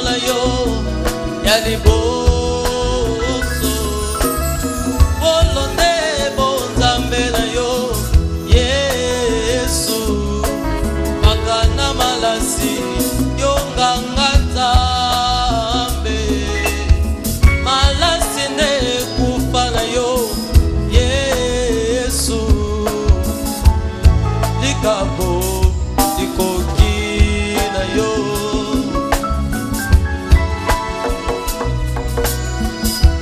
na yo ya liboso bolonde bonzambe na yo Yesu magana malasi yo nganga Nzambe malasi nde kufa na yo Yesu likabo likoki na yo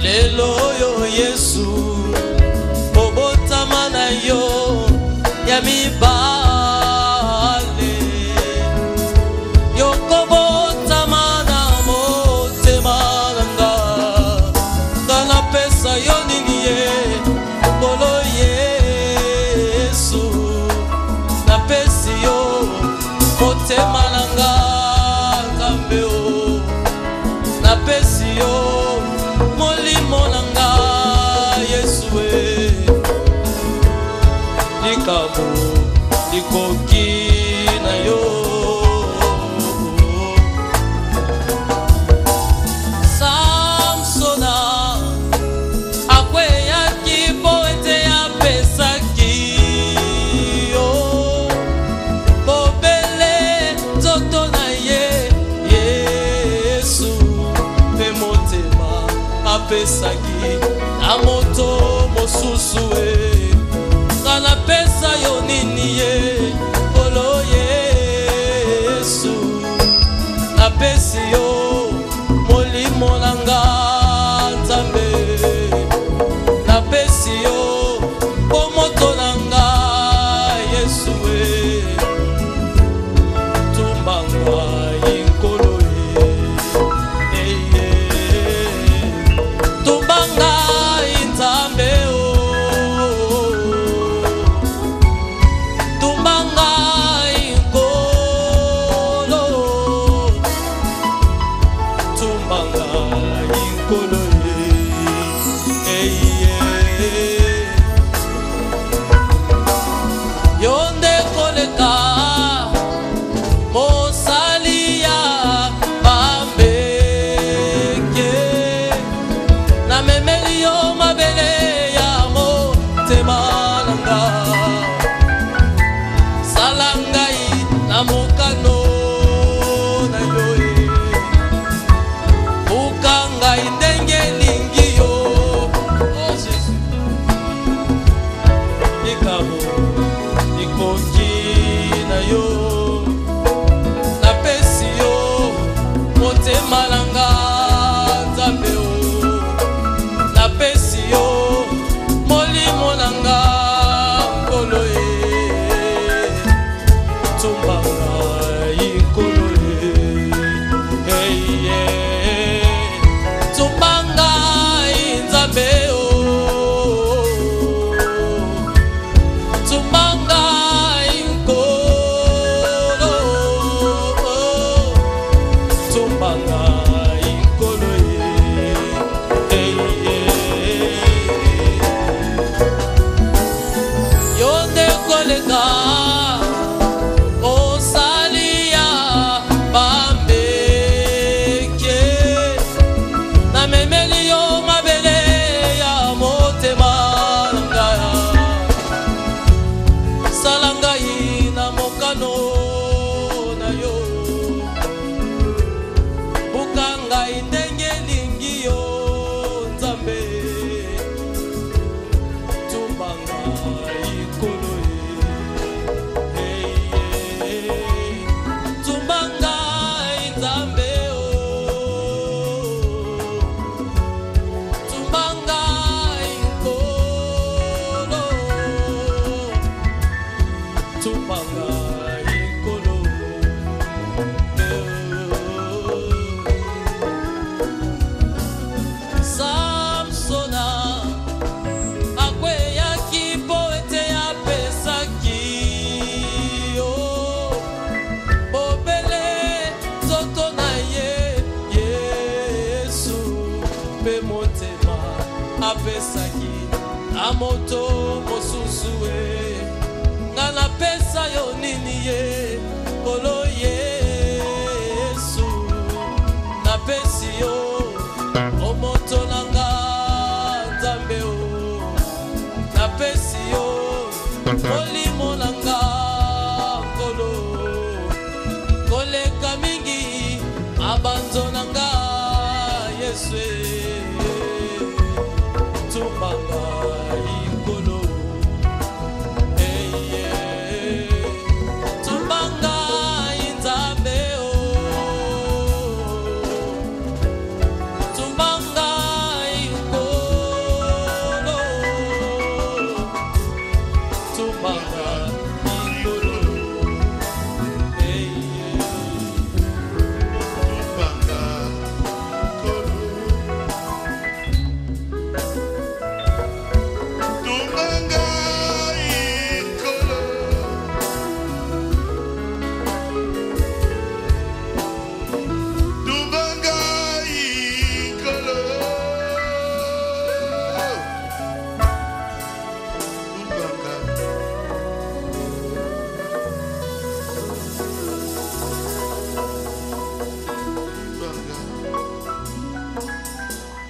lelo yo Yesu obotama na yo ya mibale yokobotama na motema nanga kana pesa yo nini ye kolo Yesu na pesi yo motema nanga Nzambe o na pesi yo molimo nanga Yesu likabo likoki na yo Samsona akweyaki po ete apesaki yo bobele nzoto na ye Yesu mpe motema apesaki na moto mosusu kana pesa yo nini ye kolo Yesu na pesi yo molimo nanga Nzambe na pesi yo pomoto nanga Yesu tumbanga inkolo tumbanga Nzambe yonde koleka mosalia bambeke na memeli yo mabele ya motema nanga salangai na mokano na yo ukangai ndenge lingi yo oh Jesus likabo likoki na yo na pesi yo motema nanga Nzambe o na pesi yo molimo nanga nkolo tumbanga inkolo tumbanga Nzambe o tumbanga inkolo tumbanga inkolo yonde koleka osalia bambeke na memeli yo mabele ya motema nanga salangai na mokano na yo bukangai ndenge lingi yo Nzambe tumbanga ikolo tumbanga Nzambe o tumbanga ikolo tumbanga ikolo Samsona akweyaki po ete apesaki yo bobele nzoto na ye Yesu mpe motema apesaki na moto mosusu nga na pesa yo nini ye kolo Yesu abanzonanga Yesu tumbanga ikolo tumbanga inzambe tumbanga ikolo tumbanga ikolo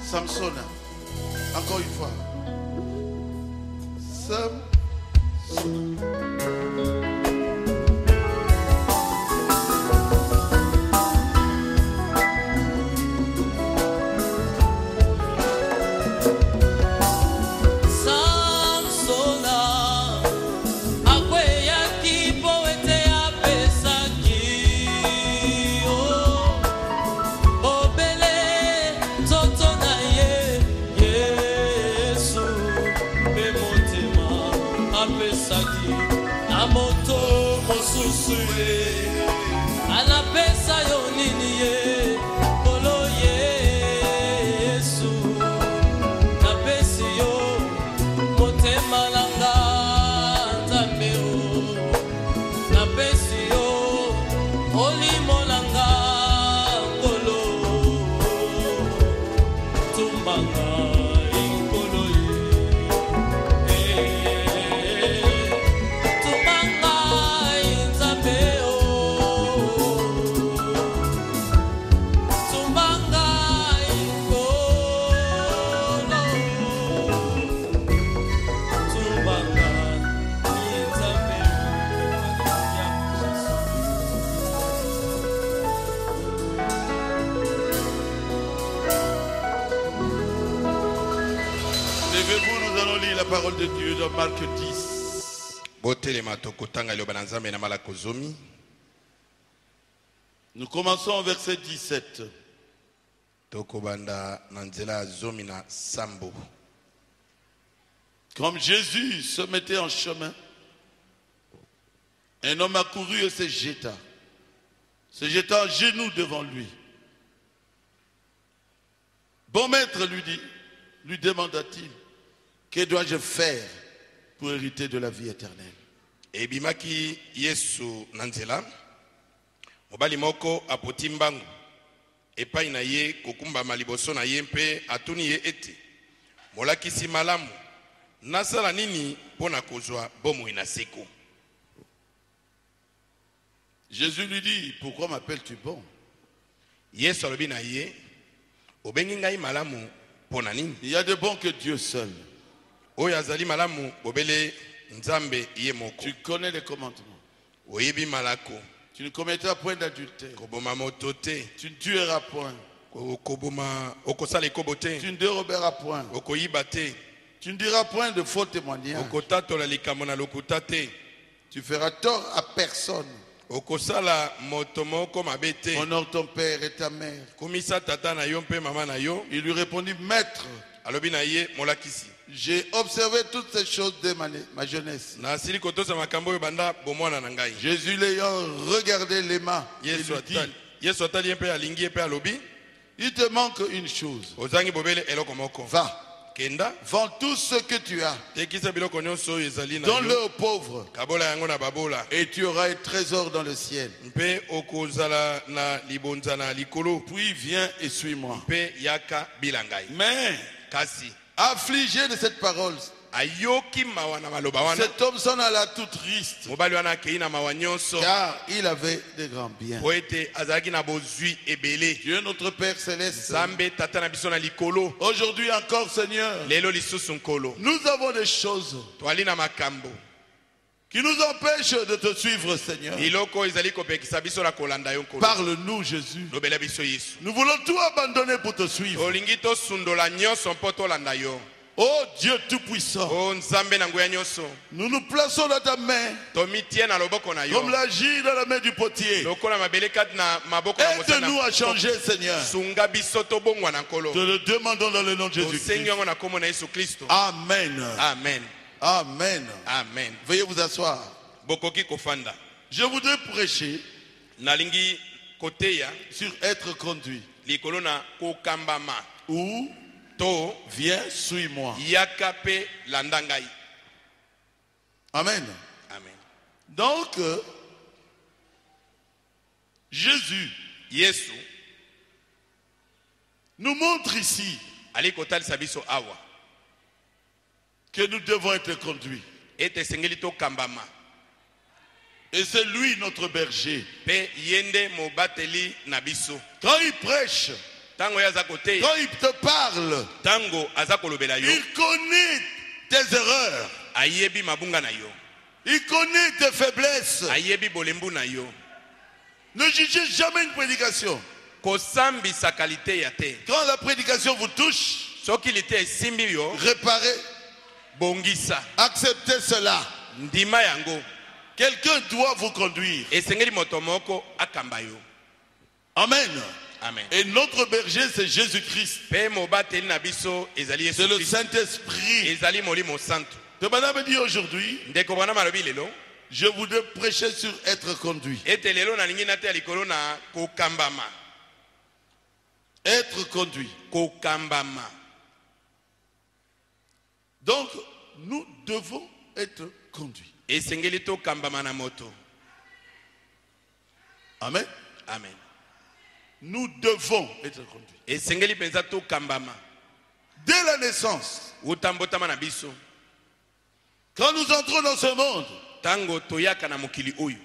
Samson, encore une fois. Samson. Anapesa yo nini ye kolo Yesu napesi yo motema langa nzambe o napesi yo olimo langa kolo tumbanga ikolo ye tumbanga nzambe Levez-vous, nous allons lire la parole de Dieu dans Marc 10. Nous commençons au verset 17. Comme Jésus se mettait en chemin, un homme accourut et se jeta à genoux devant lui. Bon maître, lui demanda-t-il, que dois-je faire pour hériter de la vie éternelle? Ebimaki Yesu nanzela mobali moko apoti mbangu epai na ye kokumba maliboso na ye mpe atuni ye ete molakisi malamu nasala nini pona kozwa bomoi na seko. Jésus lui dit, pourquoi m'appelles-tu bon? Yesu alobi na ye obengi ngai malamu pona nini? Il y a de bons que Dieu seul. Oyo azali malamu bobele nzambe ye moko. Tu connais les commandements. Oyebi malako. Tu ne commettras point d'adultère. Koboma motote. Tu ne tueras point. Koboma okosala ekobote. Tu ne déroberas point. Okoyiba te. Tu ne diras point de faux témoignages. Okotatola likambo na lokuta te. Tu feras tort à personne. Okosala moto moko mabe te. Honore ton père et ta mère. Komisa tata na yo mpe mama na yo. Il lui répondit, maître, alobi na ye molakisi. j'ai observé toutes ces choses dès ma jeunesse. Na asili kotosa makambo oyo banda bomwana na ngai. Jésus l'ayant regardé les mains, il lui dit, Yesu atali mpe alingi mpe alobi, il te manque une chose. ozangi bobele eloko moko. Va, Kenda vends tout ce que tu as, tekisa biloko nyonso oyo ezali na donne-le yo. aux pauvres, Kabola yango na babola. et tu auras un trésor dans le ciel. Mpe okozala na libonza na likolo. Puis viens et suis-moi. Mpe yaka bilangai. Mais, Kasi affligé de cette parole, ayoki mawa na maloba wana. cet homme s'en alla tout triste, Mobali wana akei na mawa nyonso. car il avait de grands biens. Po ete azalaki na bozwi ebele. Dieu notre Père céleste, Zambe tata na biso na likolo. aujourd'hui encore Seigneur, Lelo lisusu nkolo. nous avons des choses Twali na makambo. qui nous empêche de te suivre, Seigneur. biloko ezali kopekisa biso na kolanda yo nkolo. Parle-nous, Jésus. Lobela biso Yesu. Nous voulons tout abandonner pour te suivre. Tolingi tosundola nyonso mpo tolanda yo. Oh Dieu Tout-Puissant, O Nzambe na nguya nyonso. nous nous plaçons dans ta main, Tomitie na loboko na yo. comme l'agir dans la main du potier. Lokola mabele kati na maboko na mosala. Aide-nous à changer, Seigneur. Sunga biso tobongwa na nkolo. Te le demandons dans le nom de Tosengi Jésus-Christ. yango na kombo na Yesu Kristo. Amen. Amen. Amen. Amen. Veuillez vous asseoir. Bokoki kofanda. Je voudrais prêcher Nalingi koteya sur être conduit. likolo na kokambama. Ou To viens, suis-moi. yaka pe landa ngai. Amen. Amen. Donc, Jésus Yesu nous montre ici ali kotalisa biso awa que nous devons être conduits. ete sengeli tokambama. Et c'est lui notre berger. Pe yende mobateli na biso. Quand il prêche, Tango ya aza koteya. quand il te parle, Tango aza kolobela yo. il connaît tes erreurs. Ayebi mabunga na yo. Il connaît tes faiblesses. Ayebi bolembu na yo. Ne jugez jamais une prédication. Kosambisa kalite ya te. Quand la prédication vous touche, Soki lite esimbi yo. réparez, Bongisa. acceptez cela. Ndima yango. Quelqu'un doit vous conduire. Esengeli moto moko akamba yo. Amen. Amen. Et notre berger, c'est Jésus-Christ. Pe mobateli na biso ezali Yesu C'est le Kristo. Saint-Esprit. Ezali molimo santo. De madame dit aujourd'hui, Ndeko bana malobi lelo. je voudrais prêcher sur être conduit. Ete lelo na lingi na te likolo na kokambama. Être conduit. Kokambama. Donc, nous devons être conduits. Esengeli tokambama na moto. Amen. Amen. Nous devons être conduits. Esengeli penza tokambama. Dès la naissance, Utambotama na biso. quand nous entrons dans ce monde, Tango toyaka na mokili oyo.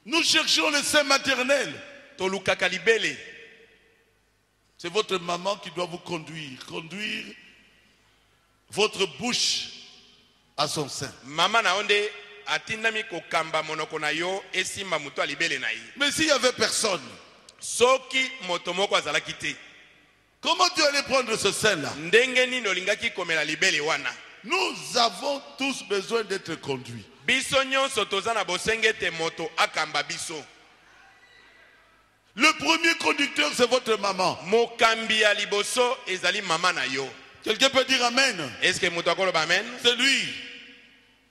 nous cherchons le sein maternel. Tolukaka libele. C'est votre maman qui doit vous conduire. Conduire votre bouche à son sein. Mama na onde atindami kokamba monoko na yo esimba muto alibele na ye. Mais s'il n'y avait personne, Soki moto moko azalaki te. comment tu allais prendre ce sein-là? Ndenge nini olingaki komela libele wana. Nous avons tous besoin d'être conduits. Biso nyonso toza na bosenge te moto akamba biso. Le premier conducteur, c'est votre maman. Mokambi ya liboso ezali mama na yo. Quelqu'un peut dire Amen. Est-ce que moto akoloba amen? C'est lui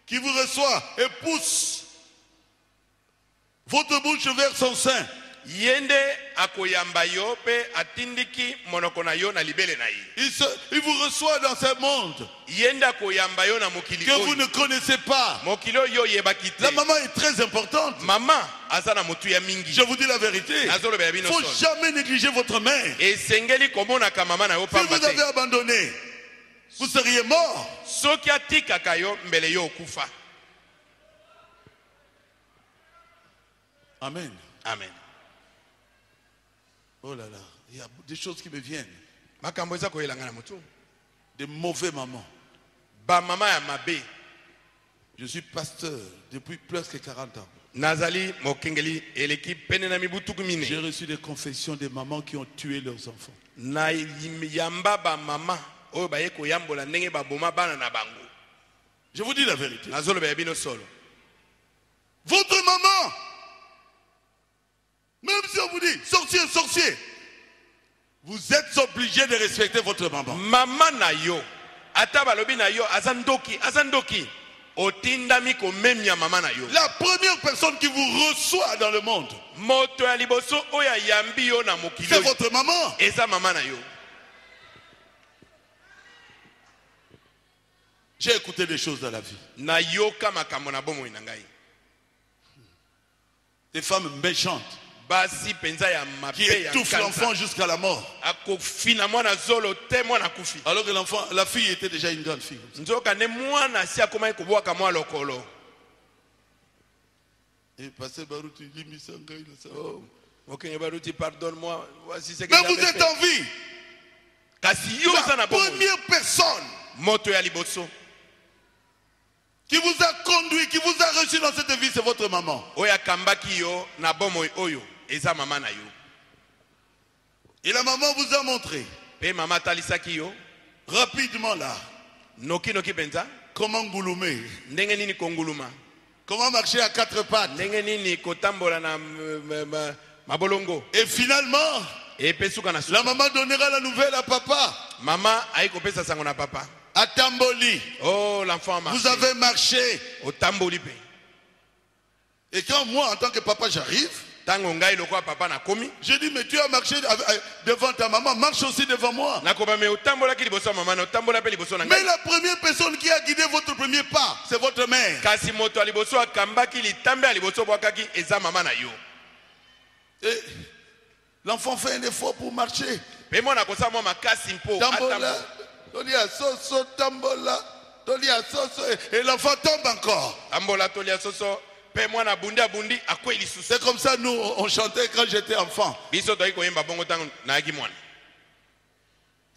qui vous reçoit et pousse votre bouche vers son sein. Yende akoyamba yo pe atindiki monoko na yo na libele na ye. Il vous reçoit dans ce monde Yende akoyamba yo na mokili que vous oyo. ne connaissez pas. Mokili oyo yebaki te. La maman est très importante. Mama aza na mutu ya mingi. Je vous dis la vérité. Il Nazoloba ya ne bino faut solo. jamais négliger votre mère. Esengeli komonaka mama na yo Si pamba vous avez te. abandonné, vous seriez mort. Soki atikaka yo mbele yo okufa. Amen. Amen. Oh là là, il y a des choses qui me viennent. Makambo eza koyelanga na mutu. Des mauvais mamans. Ba mama ya mabe. Je suis pasteur depuis plus que 40 ans. Nazali mokengeli eleki pene na mibutuku mine. J'ai reçu des confessions des mamans qui ont tué leurs enfants. Na yamba ba mama oyo baye koyambola ndenge baboma bana na bango. Je vous dis la vérité. Nazoloba ya bino solo. Votre maman, même si on vous dit sorcier, sorcier, vous êtes obligé de respecter votre maman. Mama na yo ata balobi na yo azandoki otindami komemya mama na yo. La première personne qui vous reçoit dans le monde, Moto ya liboso oyo yambi yo na mokili. c'est votre maman. Eza mama na yo. J'ai écouté des choses dans la vie. Na yoka makambo na bomoi na ngai. Des femmes méchantes Basi penza ya mabe qui ya étouffent l'enfant jusqu'à la mort. akofina mwana zolo te mwana kufi. Alors que l'enfant, la fille était déjà une grande fille. Nzoka ne mwana si akomai kobwaka mwa lokolo. Et pasteur Baruti, limisanga il a ça. Oh, Mokenye Baruti, pardonne-moi. Voici ce que Mais j'avais vous êtes fait. en vie. Kasi yo La za na bomoi. première personne Moto ya liboso qui vous a conduit, qui vous a reçu dans cette vie, c'est votre maman. Oya kambaki yo na bomo oyo eza mama na yo. Et la maman vous a montré Pe mama talisaki yo rapidement là noki penza comment gouloumer, ndenge nini konguluma, comment marcher à quatre pattes. ndenge nini kotambola na mabolongo. Et finalement, E pesuka na la suka. maman donnera la nouvelle à papa. Mama aiko pesa sango na papa. À Tamboli, Oh l'enfant a marché. vous avez marché. Au tamboli pe. Et quand moi, en tant que papa, j'arrive, Tango ngai lokwa papa na komi. je dis, mais tu as marché devant ta maman, marche aussi devant moi. Nakoba me utambola ki liboso mama na utambola pe liboso na Mais ngai. la première personne qui a guidé votre premier pas, c'est votre mère. Kasi moto a liboso akambaki litambe a liboso bwakaki eza mama na yo. Et l'enfant fait un effort pour marcher. Pe mona kosa mwa makasi mpo Tambola, atambola. tolia soso, tambola, tolia soso, et l'enfant tombe encore. Tambola tolia soso pe mwana bundi abundi akwe lisusu. C'est comme ça nous on chantait quand j'étais enfant. Biso to iko yemba bongo tango na yaki mwana.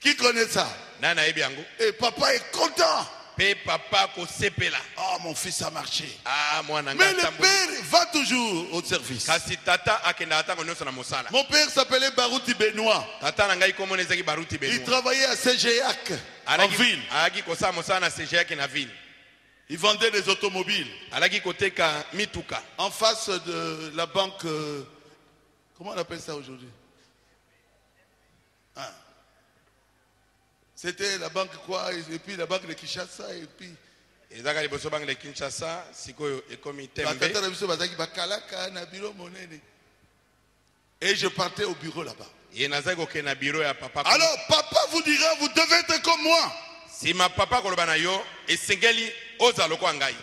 Qui connaît ça? Na na yebi yango. Et papa est content. Pe papa ko sepela. Oh, mon fils a marché. Ah mwana Mais nga le tamboli. père va toujours au service. Kasi tata akenda tango nyonso na mosala. Mon père s'appelait Barouti Benoît. Tata na ngai komona ezaki baruti Il benu. travaillait à CGAC en ville. Alaki kosa mosala na CGAC na ville. Il vendait des automobiles Alaki koteka mituka. en face de la banque. Comment on appelle ça aujourd'hui? Ah. C'était la banque quoi? Et puis la banque de Kinshasa. Et puis. Ezaka liboso bank de Kinshasa sikoyo ekomi tembe. Et je partais au bureau là-bas. Ye nazaki kokende na bureau ya papa. Alors papa vous dira, vous devez être comme moi. Si ma papa koloba na yo esengeli oza lokwa ngai.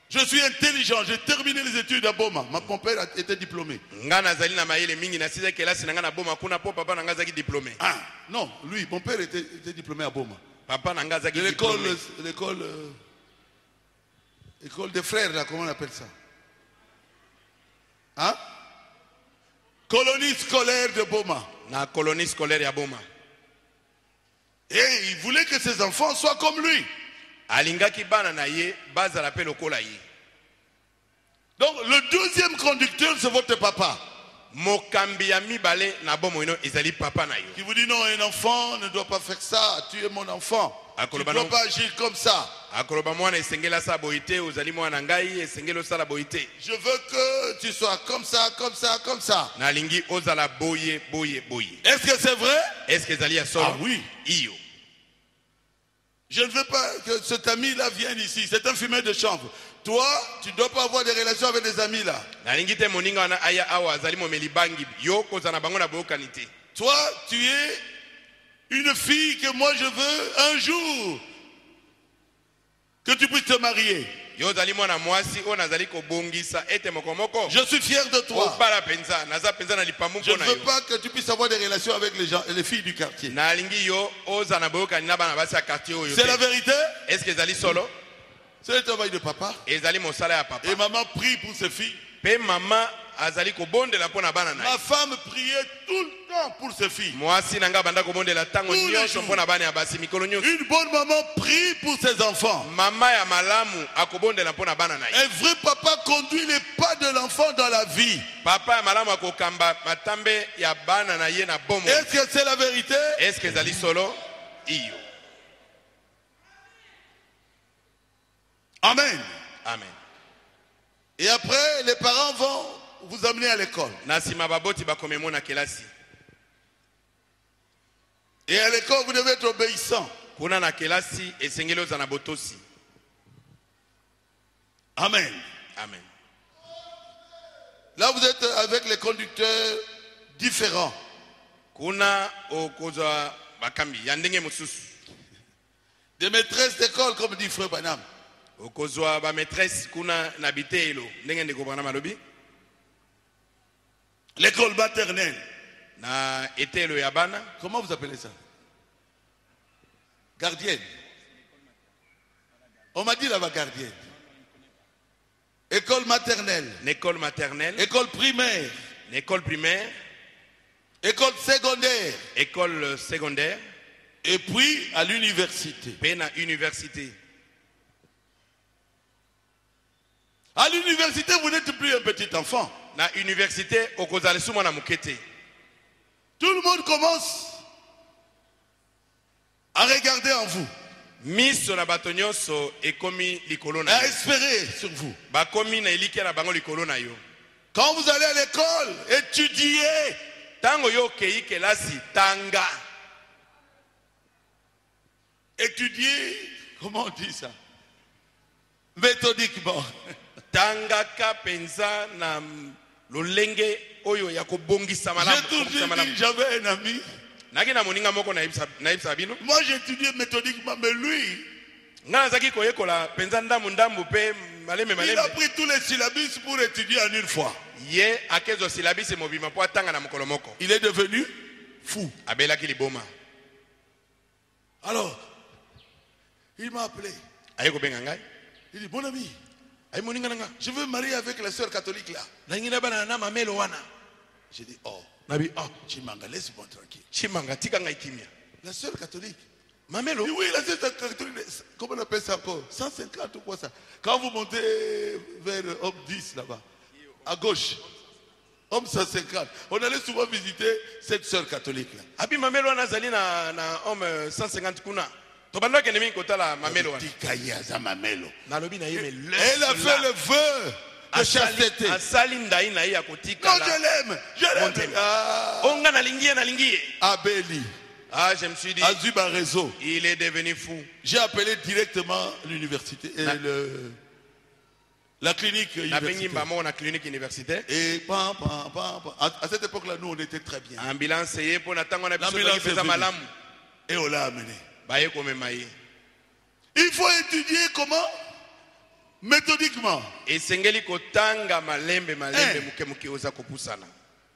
Je suis intelligent, j'ai terminé les études à Boma. Mon père était diplômé. Nga nazali na mayele mingi na siza kelasi na nga na boma kuna po papa na nga zaki diplômé. Ah, non, lui, mon père était diplômé à Boma. Papa na nga zaki De diplômé. l'école des frères, là, comment on appelle ça? Hein? Colonie scolaire de Boma. Na colonie scolaire ya boma. Et il voulait que ses enfants soient comme lui. Alingaki bana na ye bazala pe lokola ye. Donc le deuxième conducteur, c'est votre papa. Mokambi ya mibale na bomo ino ezali papa na yo. Qui vous dit non, un enfant ne doit pas faire ça. Tu es mon enfant. Tu ne dois pas agir comme ça. Akoloba mwana esengela sa boite ozali mwana ngai esengelo sala boite. Je veux que tu sois comme ça, comme ça, comme ça. Na lingi ozala boye boye boye. Est-ce que c'est vrai? Est-ce que ezali ya solo? Ah oui. Iyo. Je ne veux pas que cet ami-là vienne ici. C'est un fumeur de chanvre. Toi, tu ne dois pas avoir des relations avec des amis là. Na lingi te moninga wana aya awa azali momeli bangi yo kozana bango na bokanité. Toi, tu es une fille que moi je veux un jour que tu puisses te marier. Yo zali mwana mwasi o nazali ko bongisa ete mokomoko. Je suis fier de toi. O para penza naza penza na lipamu Je ne pona veux yo. pas que tu puisses avoir des relations avec les gens, les filles du quartier. Na lingi yo ozana boka na bana basi ya quartier oyo. C'est la vérité? Est-ce que ezali solo? C'est le travail de papa. Ezali mosala ya papa. Et maman prie pour ses filles. Pe mama azali ko bondela pona bana na. Ma femme priait tout le temps pour ses filles. Mwasi nanga banda ko bondela tango Tous les nyonso jours. pona bana ya basi mikolo nyonso. Une bonne maman prie pour ses enfants. Mama ya malamu akobondela pona bana na. Un vrai papa conduit les pas de l'enfant dans la vie. Papa ya malamu akokamba matambe ya bana na ye na bomo. Est-ce que c'est la vérité? Est-ce que ezali solo? Iyo. Amen. Amen. Et après, les parents vont vous amener à l'école. Nasima baboti bakomemo na kelasi. Et à l'école, vous devez être obéissant. Kuna na kelasi esengeli ozana botosi. Amen. Amen. Là, vous êtes avec les conducteurs différents. Kuna okozwa bakambi ya ndenge mosusu. Des maîtresses d'école, comme dit Frère Banam. Okozwa ba maîtresse kuna na bitelo ndenge ndeko bana malobi. L'école maternelle. Na etelo ya bana. Comment vous appelez ça? Gardienne. On m'a dit là-bas gardienne. École maternelle. L'école maternelle. École primaire. L'école primaire. École secondaire. École secondaire. Et puis à l'université. Pena université. À l'université, vous n'êtes plus un petit enfant. Na université okozala sumo na mukete. Tout le monde commence à regarder en vous, Miso na bato nyonso ekomi likolo na à yo. espérer sur vous. Bakomi na elike na bango likolo na yo. Quand vous allez à l'école, étudiez. Tango yo kei kelasi tanga. Étudiez, comment on dit ça? Méthodiquement. Tanga ka penza na lolenge oyo ya kobongisa malamu. J'ai toujours dit, j'avais un ami. Naki na moninga moko na ibsa bino. Moi j'ai étudié méthodiquement, mais lui, Nga zaki koyekola penza ndambu ndambu pe maleme il maleme. a pris tous les syllabus pour étudier en une fois. Ye akezo silabisi mobima po atanga na mokolo moko. Il est devenu fou. Abelaki liboma. Alors, il m'a appelé. Aye kobenga ngai. Il dit, mon ami, Aye moninga nanga. je veux me marier avec la sœur catholique là. Na ngina bana na mamelo wana. J'ai dit, oh, Nabi Chimanga, laisse-moi tranquille. chimanga tika ngai kimia. La sœur catholique. Mamelo. Oui, la sœur catholique, comment on appelle ça encore? 150 ou quoi ça? Quand vous montez vers Homme 10 là-bas, à gauche, Homme 150, on allait souvent visiter cette sœur catholique là. Abi mamelo wana zali na homme 150 kuna. To bando ke nemi kotala mamelo wana. Tikayaza mamelo. Na lobi na ye me le. Elle a fait le vœu de chasteté. Asali ndai na ye akotika Non, la. je l'aime. Je l'aime. Ah, Onga na lingie. Abeli, Ah, je me suis dit, Azuba Réseau. il est devenu fou. J'ai appelé directement l'université et la clinique Na bengi universitaire. mbamo na clinique universitaire. Et pam. À cette époque-là, nous, on était très bien. Ambulance ye po na tango na biso L'ambulance to pesa est venue. malamu. Et on l'a amené. Baye komema ye. Il faut étudier comment? Méthodiquement. Esengeli kotanga malembe Eh. muke oza kopusana.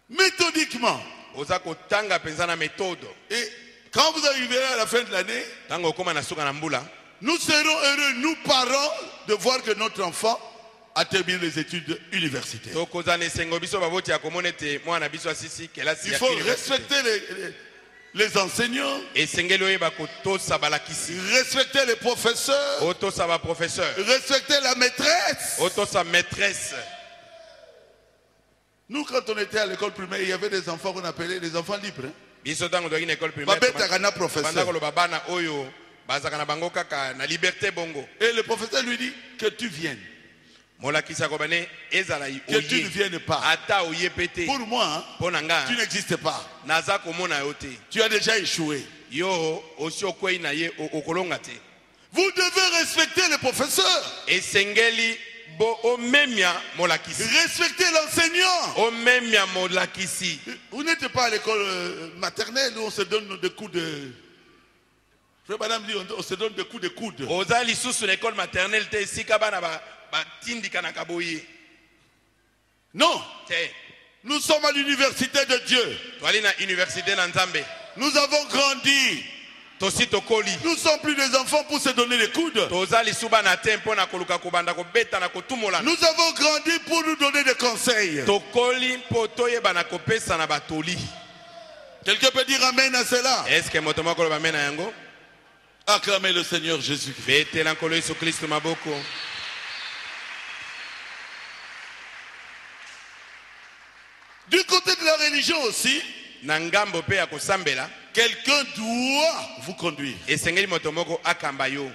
Méthodiquement. Oza kotanga penza na méthode. Et quand vous arriverez à la fin de l'année, Tango koma na suka na mbula. nous serons heureux, nous parents, de voir que notre enfant a terminé les études universitaires. Tokoza na esengo biso baboti ya komona ete mwana biso asisi kelasi Il ya faut université. respecter les enseignants, Esengeli oyeba kotosa balakisi. respecter les professeurs, Otosa ba professeur. respecter la maîtresse. Otosa maîtresse. Nous, quand on était à l'école primaire, il y avait des enfants qu'on appelait les enfants libres. Hein. Biso tango toki na école primaire. Babeta kana Banda professeur. koloba bana oyo bazaka na bango kaka na liberté bongo. Et le professeur lui dit que tu viennes, Molakisa ko bane ezala que tu ne oye. viennes pas. Ata oye pété. Pour moi, hein, Pona nga. tu n'existes pas. Naza komona yo te. Tu as déjà échoué. Yo osi okwei na ye okolonga te. Vous devez respecter les professeurs, Esengeli bo omemia molakisi. respecter l'enseignant. Omemia molakisi. Vous n'êtes pas à l'école maternelle où on se donne des coups de... Frère Madame dit, on se donne des coups de coude. Oza lisusu na école maternelle te sika bana ba tindika na kaboye. Non, Te. nous sommes à l'université de Dieu. Toali na université na Nzambe. Nous avons grandi. Tosi tokoli. Nous ne sommes plus des enfants pour se donner des coudes. Toza lisuba na te mpona koluka kobanda kobeta na kotumola. Nous avons grandi pour nous donner des conseils. Tokoli mpo toyeba na kopesa na batoli. Quelqu'un peut dire amen à cela. Est-ce que moto moko loba mena yango? Acclamez le Seigneur Jésus-Christ. Betela nkolo Yesu Kristo maboko. Du côté de la religion aussi, Na ngambo pe ya kosambela, quelqu'un doit vous conduire. esengeli moto moko akamba yo.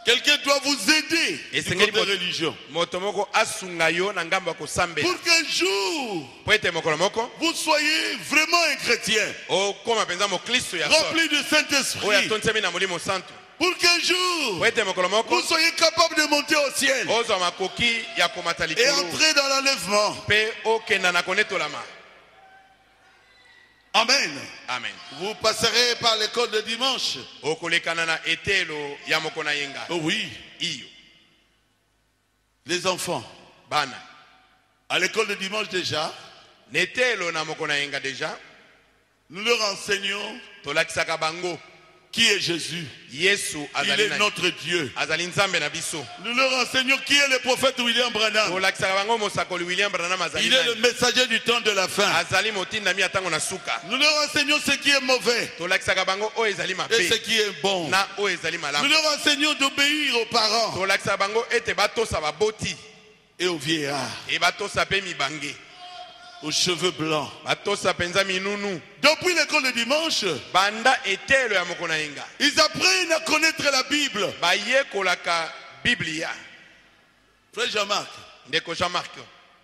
Quelqu'un doit vous aider Et du c'est côté de quel la religion. Moto moko asunga yo na ngambo ya kosambela. Pour qu'un jour, Po ete mokolo moko vous soyez vraiment un chrétien, okoma penza moklisto ya solo. rempli du Oyo Saint-Esprit. atonsemi na molimo santo. Pour qu'un jour, Po ete mokolo moko vous soyez capable de monter au ciel ozwa makoki ya komata et likolo. entrer dans l'enlèvement. Pe okenda na konetolama. Amen. Amen. Vous passerez par l'école de dimanche. Okolekana na etelo ya mokona yenga. Oh oui, Iyo. les enfants. Bana. À l'école de dimanche déjà, Netelo na mokona yenga deja. nous leur enseignons Tolakisaka bango. qui est Jésus. Yesu Il azali est na notre Dieu. azali nzambe na biso. Nous leur enseignons qui est le prophète William Branham. Tolakisaka bango mosakoli William Branham azali Il est le nani. messager du temps de la fin. Azali motinda mi atango na suka. Nous leur enseignons ce qui est mauvais Tolakisaka bango oyo ezali et ce mabe. qui est bon. Na oyo ezali Nous malamu. leur enseignons d'obéir aux parents. Tolakisaka bango ete batosa baboti. et aux vieillards, Et batosa pe mibange. aux cheveux blancs. Batosa penza minunu. Depuis l'école de dimanche, Banda etelo ya moko na yenga. ils apprennent à connaître la Bible. Baye kolaka Biblia. Frère Jean-Marc, Ndeko Jean-Marc.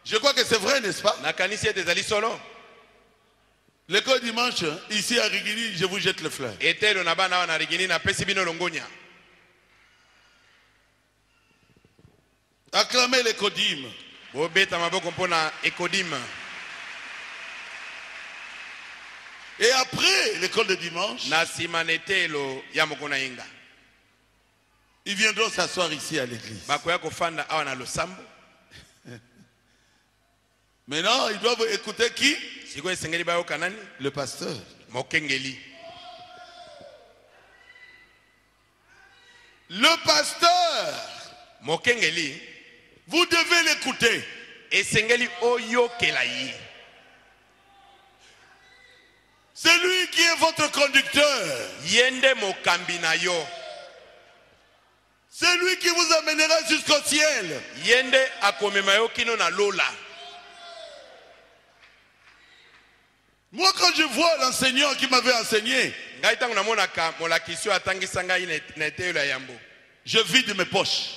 je crois que c'est vrai, n'est-ce pas? Na kanisi ete zali solo. L'école dimanche, ici à Rigini, je vous jette le fleur. Etelo na bana wana rigini na pesi bino longonya. Acclamez les codimes. Bobeta maboko mpona ekodim. Et après l'école de dimanche, Na sima netelo ya moko na yenga. ils viendront s'asseoir ici à l'église. Bakoya kofanda awa na losambo. Maintenant, ils doivent écouter qui? Siko esengeli bayo kanani? Le pasteur. Mokengeli. Le pasteur, Mokengeli. vous devez l'écouter. Esengeli oyo kelayi. C'est lui qui est votre conducteur. Yende mokambi na yo. C'est lui qui vous amènera jusqu'au ciel. Yende akomema yo kino na lola. Moi, quand je vois l'enseignant qui m'avait enseigné, Ngai tangu namonaka molakisi atangisa ngai na etelo ya yambo. je vide mes poches.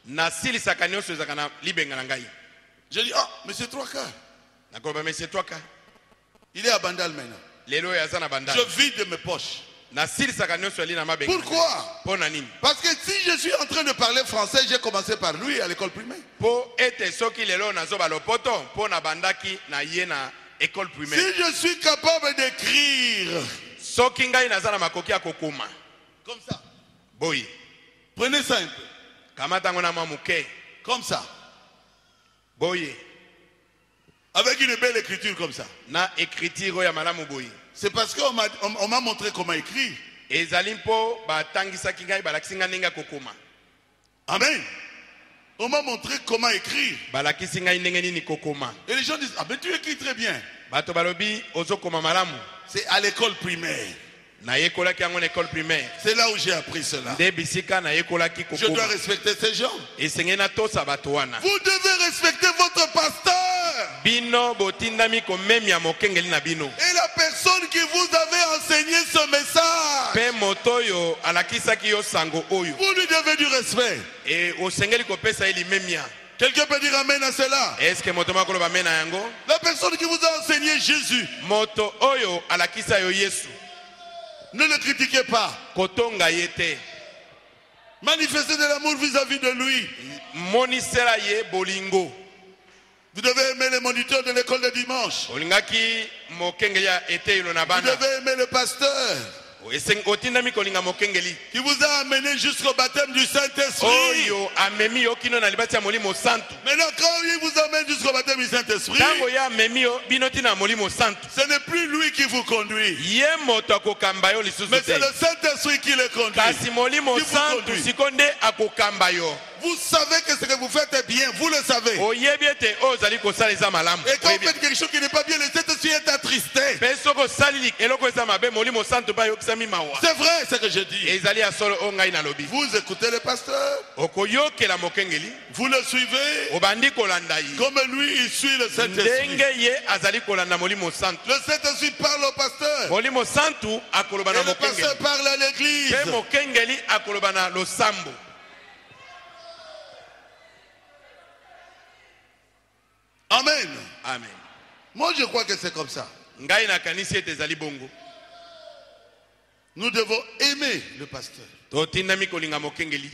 Na silisaka nyonso ezaka na libenga na ngai. Je dis, ah, mais c'est 3 quarts. Nakoloba mese twaka. Il est à Bandal maintenant. Lelo ya zana banda. Je vide mes poches. Na silisaka nyonso ali na mabenga. Pourquoi? Pona nini? Parce que si je suis en train de parler français, j'ai commencé par lui à l'école primaire. Po ete soki lelo nazoba lopoto pona bandaki na ye na école Si primaire. je suis capable d'écrire Soki ngai nazana makoki ya kokoma. comme ça, Boy. prenez ça un peu, Kamata ngona mamuke. comme ça, Boy. avec une belle écriture comme ça. Na écriture ya malamu boy. C'est parce qu'on m'a montré comment écrire. Ezali mpo batangisaki ngai balakisi ngai ndenge ya kokoma. Amen. On m'a montré comment écrire. Balakisi ngai ndenge nini kokoma. Et les gens disent, ah mais tu écris très bien. Bato balobi ozokoma malamu. C'est à l'école primaire. Na yekolaki yango na école primaire. C'est là où j'ai appris cela. Nde bisika na yekolaki Je dois kokoma. respecter ces gens. Esengeli na tosa bato wana. Vous devez respecter votre pasteur. Bino botindami komemia mokengeli na bino. Et la personne qui vous avait enseigné ce message. Pe moto oyo alakisaki yo sango oyo. Vous lui devez du respect. E osengeli kopesa eli memia. Quelqu'un peut dire amen à cela. Est-ce que moto makoloba mena yango? La personne qui vous a enseigné Jésus, Moto oyo alakisa yo Yesu. ne le critiquez pas. Kotonga yete. Manifestez de l'amour vis-à-vis de lui. Monisela ye bolingo. Vous devez aimer les moniteurs de l'école de dimanche. Olingaki mokengeli ya etelo na Vous bana. devez aimer le pasteur Otindami kolinga mokengeli. qui vous a amené jusqu'au baptême du Saint-Esprit. Oyo amemi yo kino na libati ya molimo santu. Maintenant, quand il vous amène jusqu'au baptême du Saint-Esprit, Tango ya amemi yo bino tina molimo santu. ce n'est plus lui qui vous conduit, Ye moto akokamba yo lisusu mais c'est te. le Saint-Esprit qui le conduit. Kasi molimo Qui vous santu conduit. sikonde akokamba yo. Vous savez que ce que vous faites est bien, vous le savez. Oyebi ete oyo ozali kosala eza malamu. Et quand vous faites quelque chose qui n'est pas bien, le Saint-Esprit est attristé. Mpe soki osali eloko eza mabe molimo santu mpe ayokisami mawa. C'est vrai ce que je dis. Ezali ya solo oyo ngai nalobi. Vous écoutez le pasteur, Okoyokela mokengeli. vous le suivez, Obandi kolanda ye. comme lui, il suit le Saint-Esprit. Ndenge ye azali kolanda molimo santu. Le Saint-Esprit parle au pasteur. Molimo santu akoloba Et na le pasteur mokengeli. parle à l'église. Mpe mokengeli akoloba na losambo. Amen. Amen. Moi, je crois que c'est comme ça. Ngai nakanisi ete ezali bongo. Nous devons aimer le pasteur. Totindami kolinga mokengeli.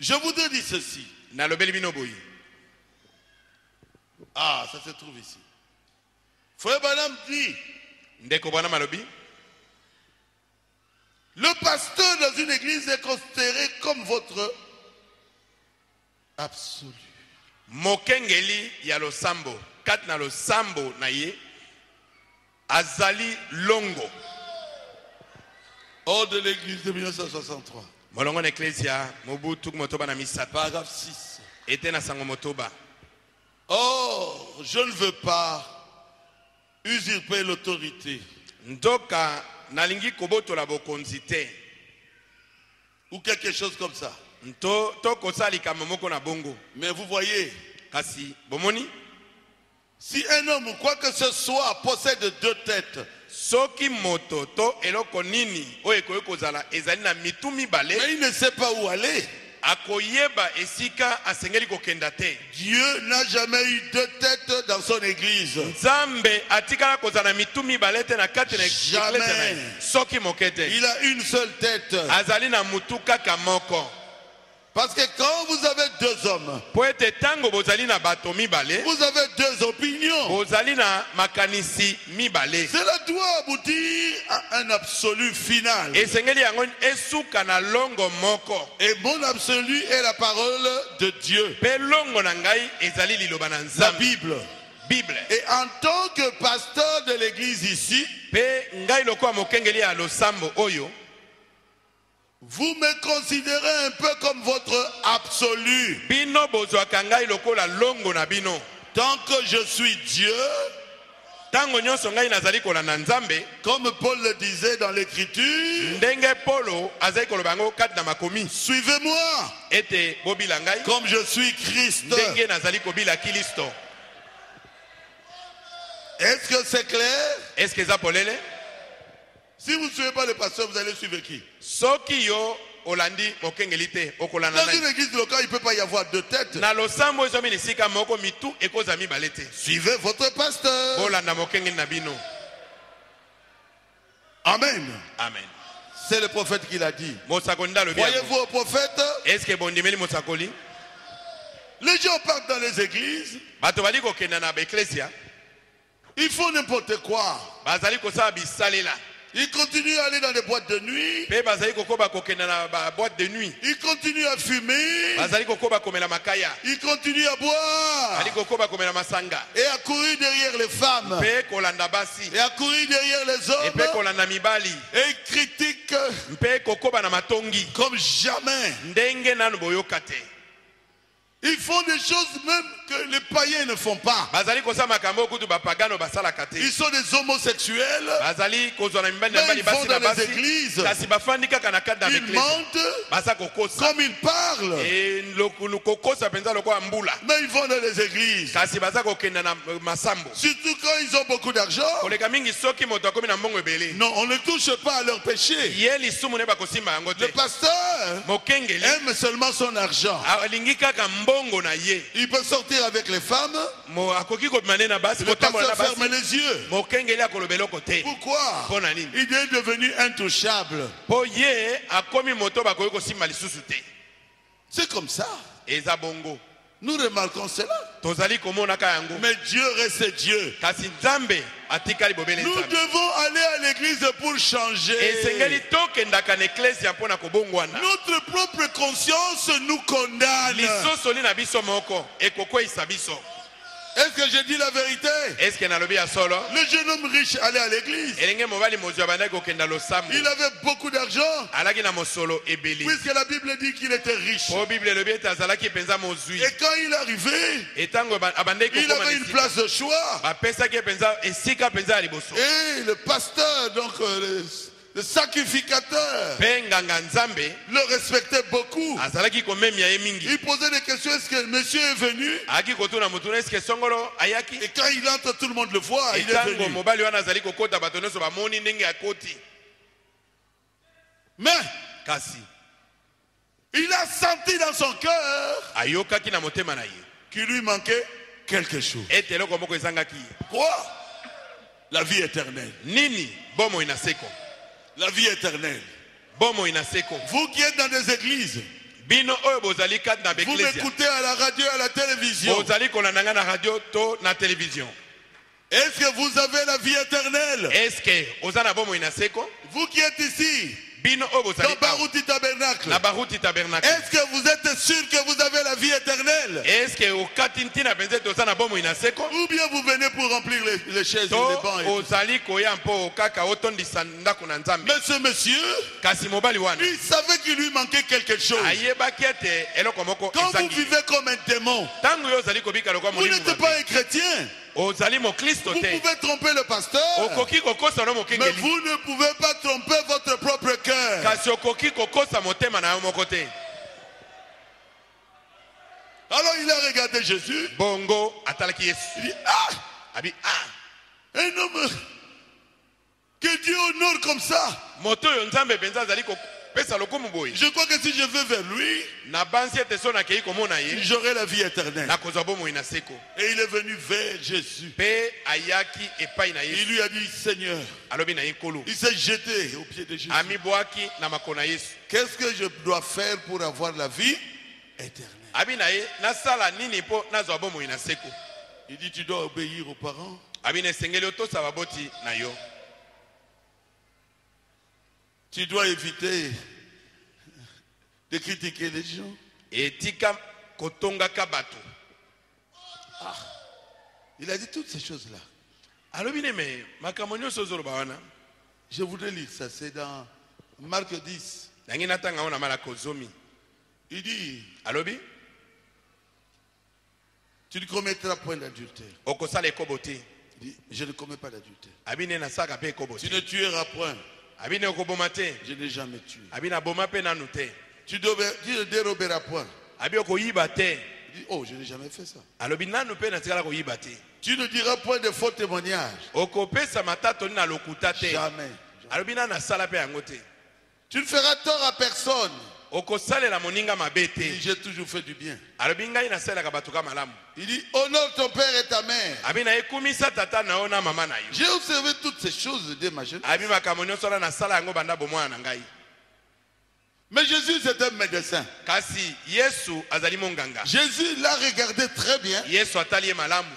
Je voudrais dire ceci. Nalobeli bino boyi. Ah, ça se trouve ici. Frère Branham dit, Ndeko bwana malobi. le pasteur dans une église est considéré comme votre absolu. Mokengeli ya losambo. Kati na losambo na ye. Azali longo. Hors de l'église de 1963. Molongo na eklesia mobutu motoba na misato. Paragraphe 6. Ete na sango motoba. Or, je ne veux pas usurper l'autorité. Ndoka nalingi kobotola bokonzi te. ou quelque chose comme ça. Mais vous voyez, Kasi bomoni si un homme, quoi que ce soit, possède deux têtes, soki moto to eloko nini oyo ekoki kozala ezali na mitu mibale mais il ne sait pas où aller, akoyeba esika asengeli kokenda te. Dieu n'a jamais eu deux têtes dans son église. Nzambe atikala kozala na mitu mibale te na kati na eklezia na ye. Soki moke te. Il a une seule tête. Azali na mutu kaka moko. Parce que quand vous avez deux hommes, Po ete tango bozali na bato mibale, vous avez deux opinions. bozali na makanisi mibale. Cela doit aboutir à un absolu final. Esengeli yango esuka na longo moko. Et mon absolu est la parole de Dieu, Pe longo na ngai ezali liloba na la Nzambe. Bible. Bible. Et en tant que pasteur de l'église ici, Pe ngai lokola mokengeli ya losambo oyo, vous me considérez un peu comme votre absolu. bino bozwaka ngai lokola longo na bino. Tant que je suis Dieu, Tango nyonso ngai nazali kolanda Nzambe, comme Paul le disait dans l'écriture, ndenge Polo azali koloba yango kati na makomi, suivez-moi ete bobila ngai comme je suis Christ. ndenge nazali kobila Kristo. Est-ce que c'est clair? Est-ce que eza polele? Si vous ne suivez pas le pasteur, vous allez suivre qui? Soki yo olandi mokengeli te okolanda Dans une nai. église locale, il ne peut pas y avoir deux têtes. Na losambo ezomi esika moko mitu ekoza mibale te. Suivez votre pasteur. Bolanda mokengeli na bino. Amen. Amen. C'est le prophète qui l'a dit. Mosakoli nda lobi yango. Voyez-vous au prophète? Est-ce que bondimeli mosakoli? Les gens partent dans les églises, Bato bali kokenda na baeklesia, ils font n'importe quoi. bazali kosala bisalela. Ils continuent à aller dans les boîtes de nuit. Pe bazali kokoba kokenda na ba boîte de nuit. Ils continuent à fumer. Bazali kokoba komela makaya. Ils continuent à boire. Bazali kokoba komela masanga. Et à courir derrière les femmes. Pe kolanda basi. Et à courir derrière les Et pe hommes. kolanda mibali. Et ils critiquent Pe kokoba na matongi. comme jamais. Ndenge nanu boyoka te. Ils font des choses même que les païens ne font pas. Bazali kosala makambo kutu bapagano basalaka te. Ils sont des homosexuels. Bazali kozwa na mibali na Mais mibali ils vont basi na dans les basi. églises. Kasi bafandi kaka na kati na Ils baeklesi. mentent Baza kokosa. comme ils parlent. E kokosa penza lokola mbula. Mais ils vont dans les églises. Kasi baza kokenda na masambo. Surtout quand ils ont beaucoup d'argent. Koleka mingi soki moto akomi na mbongo ebele. Non, on ne touche pas à leur péché. Ye lisumu ne bakosimba yango te. Le pasteur Mokengeli aime seulement son argent. alingi kaka mbongo na ye. Il peut sortir avec les femmes. Mo akoki kobimane na basi Le kotambola na pasteur ferme basi. les yeux. Mokengeli akoloba eloko te. Pourquoi? Mpona nini? Il est devenu intouchable. Po ye akomi moto bakoki kosimba lisusu te. C'est comme ça. Eza bongo. Nous remarquons cela. Tozali komonaka yango. Mais Dieu reste Dieu. Kasi Nzambe atikali bobele Nous Nzambe. devons aller à l'église pour changer. Esengeli tokendaka na eklesia mpona kobongwana. Notre propre conscience nous condamne. Lisosoli na biso moko ekokweyisa biso. Est-ce que je dis la vérité? Est-ce que nalobi ya solo? Le jeune homme riche allait à l'église. Elenge mobali mozwa bandaki kokenda losambo. Il avait beaucoup d'argent. Alaki na mosolo ebeli. Puisque la Bible dit qu'il était riche. Po Bible elobi ete azalaki penza mozwi. Et quand il arrivait, Etango abandaki il kokoma avait na une esika. place de choix. Bapesaki penza esika penza ya liboso. Et le pasteur, donc le sacrificateur, Pe nganga Nzambe le respectait beaucoup. azalaki komemia ye mingi. Il posait des questions. Est-ce que monsieur est venu? Aki kotuna mutuna eske songolo ayaki. Et quand il entre, tout le monde le voit. Il est Etango venu. mobali wana azali kokota bato nyonso bamoni ndenge akoti. Mais Kasi il a senti dans son cœur ayokaki na motema na ye qu'il lui manquait quelque chose. ete eloko moko ezangaki ye. Quoi? La vie éternelle. Nini? Bomoi na seko. La vie éternelle. Bomoi na seko. Vous qui êtes dans des églises, Bino oyo bozali kati na vous beklesia. m'écoutez à la radio, à la télévision. Bozali kolandanga na radio to na télévision. Est-ce que vous avez la vie éternelle? Est-ce que oza na bomoi na seko? Vous qui êtes ici, Bino oyo bozali dans Barouti Tabernacle, na baruti tabernacle. est-ce que vous êtes sûr que vous avez la vie éternelle? Est-ce que okati ntina penza toza na bomoi na seko? Ou bien vous venez pour remplir les chaises, To les bancs et tout. ozali koya mpo kaka otondisa ndako na Nzambe. Mais ce monsieur, Kasi mobali wana il savait qu'il lui manquait quelque chose. ayebaki ete eloko moko Quand vous ezangi. vivez comme un démon, Tango yo ozali kobika lokwa vous molimo n'êtes mabe. pas un chrétien. ozali mokristo Vous te pouvez tromper le pasteur, okoki kokosa no mais mokengeli vous ne pouvez pas tromper votre propre cœur. kasi okoki kokosa motema na yo moko te. Alors il a regardé Jésus. Bongo atalaki Il Yesu dit, ah, abi un homme que Dieu honore comme ça. moto oyo nzambe penza azali kopesa lokumu boye Je crois que si je vais vers lui, na bansi ete so nakei komona ye j'aurai la vie éternelle. nakozwa bomoi na seko Et il est venu vers Jésus. mpe ayaki epai na Il Yesu lui a dit, Seigneur, alobi na ye nkolo il s'est jeté aux pieds de Jésus. amibwaki na makolo na Yesu Qu'est-ce que je dois faire pour avoir la vie éternelle? abi na ye nasala nini mpo nazwa bomoi na seko. Il dit, tu dois obéir aux parents. abi na esengeli otosa baboti na yo Tu dois éviter de critiquer les gens. etika kotongaka bato. Il a dit toutes ces choses-là. alobi ne me makambo nyonso ozoloba wana Je voudrais lire ça, c'est dans Marc 10. nangi natanga ngo na malako zomi. Il dit, alobi tu ne commettras point d'adultère. okosala ekobo te. Il dit, je ne commets pas d'adultère. abi ne nasalaka mpe ekobo Tu te. ne tueras point. abi ne okoboma te. Je n'ai jamais tué. abi naboma mpe nanu te. Tu ne déroberas point. abi okoyiba te. Il dit, oh, je n'ai jamais fait ça. alobi nanu mpe natikala koyiba te. Tu ne diras point de faux témoignages. okopesa matatoli na lokuta te. Jamais. alobi nanu asala mpe yango te. Tu ne feras tort à personne. okosalela moninga mabe Il te. dit, j'ai toujours fait du bien. alobi ngai nasalelaka bato ka malamu. Il dit, honore ton père et ta mère. abi na ekumisa tata na yo na mama na yo. J'ai observé toutes ces choses dès ma jeunesse. abi makambo nyonso wana nasala yango banda bomwana na ngai. Mais Jésus, c'est un médecin. kasi yesu azali monganga. Jésus l'a regardé très bien. yesu atali ye malamu.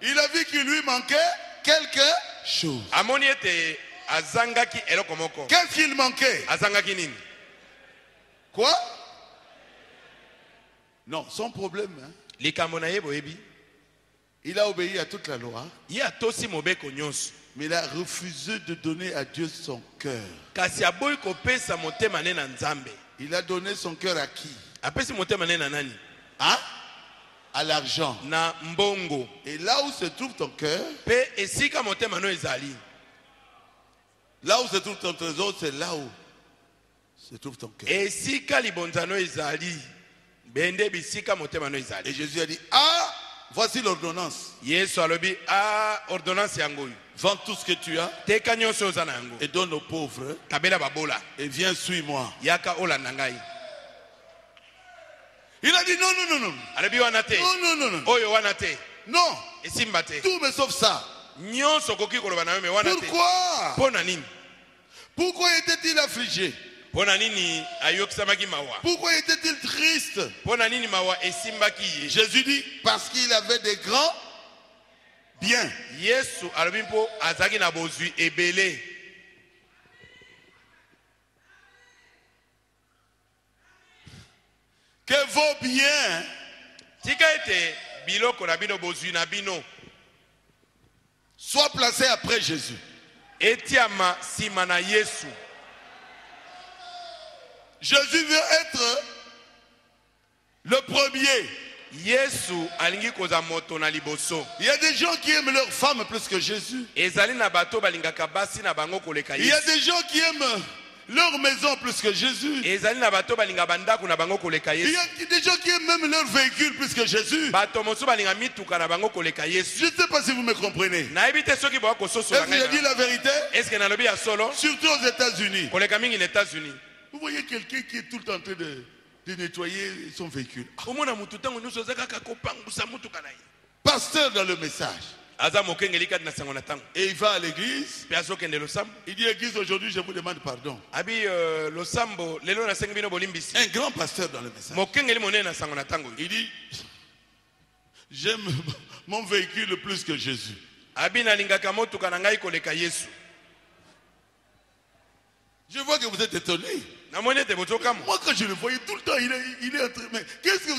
Il a vu qu'il lui manquait quelque chose. amoni ete azangaki eloko moko. Qu'est-ce qu'il manquait? azangaki nini? Quoi? Non, son problème, hein, likambo na ye boyebi il a obéi à toute la loi, ye atosi mobeko nyonso mais il a refusé de donner à Dieu son cœur. kasi aboyi kopesa motema ne na nzambe. Il a donné son cœur à qui? apesi motema ne na nani? Hein? À l'argent. na mbongo. Et là où se trouve ton cœur, mpe esika motema no ezali là où se trouve ton trésor, c'est là où se trouve ton cœur. esika libonzano ezali bende bisika motema no Et ezali. Jésus a dit, ah, voici l'ordonnance. yesu alobi ordonnance yango oyo Vends tout ce que tu as teka nyonso oza na yango et donne aux pauvres kabela babola et viens, suis-moi. yaka olanda ngai. Il a dit, non, non, non, non. alobi wana te Non, non, non, non. oyo wana te Non, esimba te tout mais sauf ça. nyonso okoki koloba na yo me wana te. Pourquoi? mpo na nini? Pourquoi était-il affligé? mpo na nini ayokisamaki mawa? Pourquoi était-il triste? mpo na nini mawa esimbaki ye? Jésus dit, parce qu'il avait des grands biens. yesu alobi mpo azalaki na bozwi ebele. Que vos biens tika ete biloko na bino bozwi na bino soient placés après Jésus. etiama nsima na yesu. Jésus veut être le premier. yesu alingi kozwa moto na liboso. Il y a des gens qui aiment leur femme plus que Jésus. ezali na bato balingaka basi na bango koleka Il y a yesu. des gens qui aiment leur maison plus que Jésus. ezali na bato balinga bandako na bango koleka Il y yesu. a des gens qui aiment même leur véhicule plus que Jésus. bato mosusu balinga mituka na bango koleka yesu. Je ne sais pas si vous me comprenez. nayebi te soki boya kososola Est-ce que j'ai dit ngai la vérité? eske nalobi ya solo Surtout aux États-Unis. koleka mingi na États-Unis. Vous voyez quelqu'un qui est tout le temps en train de nettoyer son véhicule. omona mutu ntango nyonso aza kaka kopangusa mutuka na ye. Pasteur dans le message. aza mokengeli kati na sango na ntango Et il va à l'église. mpe azokende losambo. Il dit, église, aujourd'hui, je vous demande pardon. abi losambo lelo nasengi bino bolimbisi. Un grand pasteur dans le message. mokengeli monene na sango na ntango oyo. Il dit, j'aime mon véhicule plus que Jésus. abi nalingaka motuka na ngai koleka yesu. Je vois que vous êtes étonné. namoni ete bozokama. Moi, quand je le voyais tout le temps, il est en train. Mais qu'est-ce que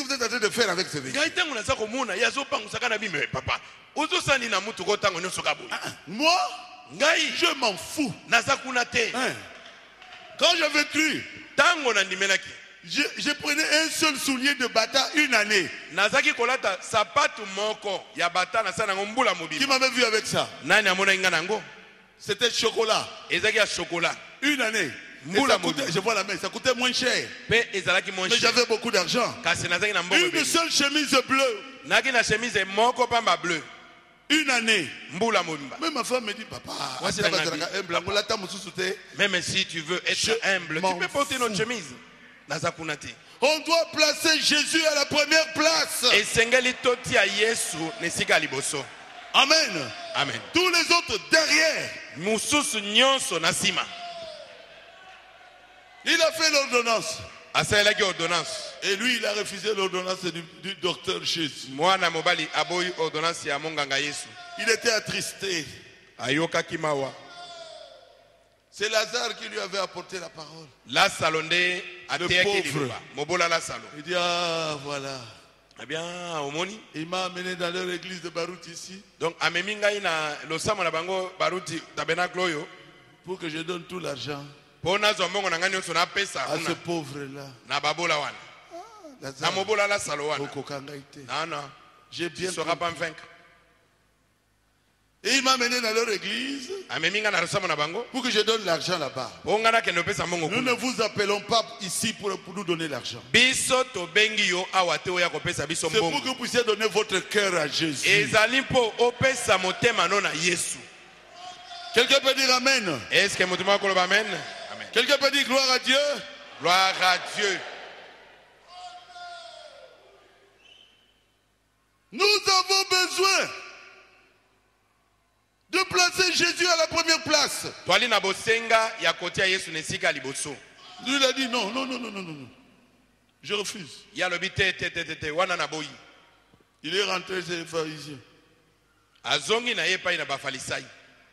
vous êtes en train de faire avec ce véhicule? ngai ntango naza komona ye azopangusaka na bime papa ozosani na mutuka ntango nyonso ka boye. Moi, ngai je m'en fous. naza kuna te. Hein? Quand j'avais cru ntango nandimelaki je prenais un seul soulier de bata une année. nazaki kolata sapatu moko ya bata na sana ngombula Qui mobile. m'avait vu avec ça? Nani amona inga nango? C'était chocolat. Ezaki ya chocolat. Une année. Et Mbula ça coûtait, mobile. je vois la main, ça coûtait moins cher. Pe ezalaki Mais monchi. j'avais beaucoup d'argent. Kasi nazaki na mbongo Une ebele. seule chemise bleue. Naki na chemise moko pamba bleu. Une année. Mbula mobimba. Même ma femme me dit, papa, Moi, c'est la on Même si tu veux être Je humble, m'en tu peux porter notre fous. chemise. Nazakunati. doit placer Jésus à la première place. Et sengeli toti ya Yesu nesika liboso. Amen. Amen. Tous les autres derrière. Mususu nyonso na sima. Il a fait l'ordonnance. Asalaki ordonnance. Et lui, il a refusé l'ordonnance du docteur Jésus. Mwana mobali aboyi ordonnance ya monganga Yesu. Il était attristé. Ayoka kimawa. C'est Lazare qui lui avait apporté la parole. La salonde ateyaki pauvre. liloba. Mobola la salo. Il dit, ah, voilà. Eh bien, omoni. Il m'a amené dans leur église de Barout ici Donc amemi ngai na losamo na bango baruti tabernacle oyo. pour que je donne tout l'argent Pona zo mbongo na ngani nyonso na pesa à ce kuna pauvre-là. na babola wana. Na Lazare, mobola la salo wana. Okokangaïté. Non, non. J'ai Tu bien ne sauras compris. pas me vaincre. Et il m'a amené dans leur église Amemi nga na losamo na bango. pour que je donne l'argent là-bas. Ponga na kendo pesa mbongo Nous ne kuna. vous appelons pas ici pour nous donner l'argent. Biso to bengi yo awa te oya kopesa biso C'est pour mbongo. que vous puissiez donner votre cœur à Jésus. Ezali mpo opesa motema no na Yesu. Quelqu'un peut dire Amen. Est-ce que motema koloba amen? Amen. Quelqu'un peut dire gloire à Dieu. Gloire à Dieu. Nous avons besoin de placer Jésus à la première place. Toali na bosenga ya kotia Yesu nesika liboso. Lui, il a dit non, non, non, non, non, non. Je refuse. Ya lobi te wana na boyi. Il est rentré chez les pharisiens. Azongi na ye pa ina bafalisai.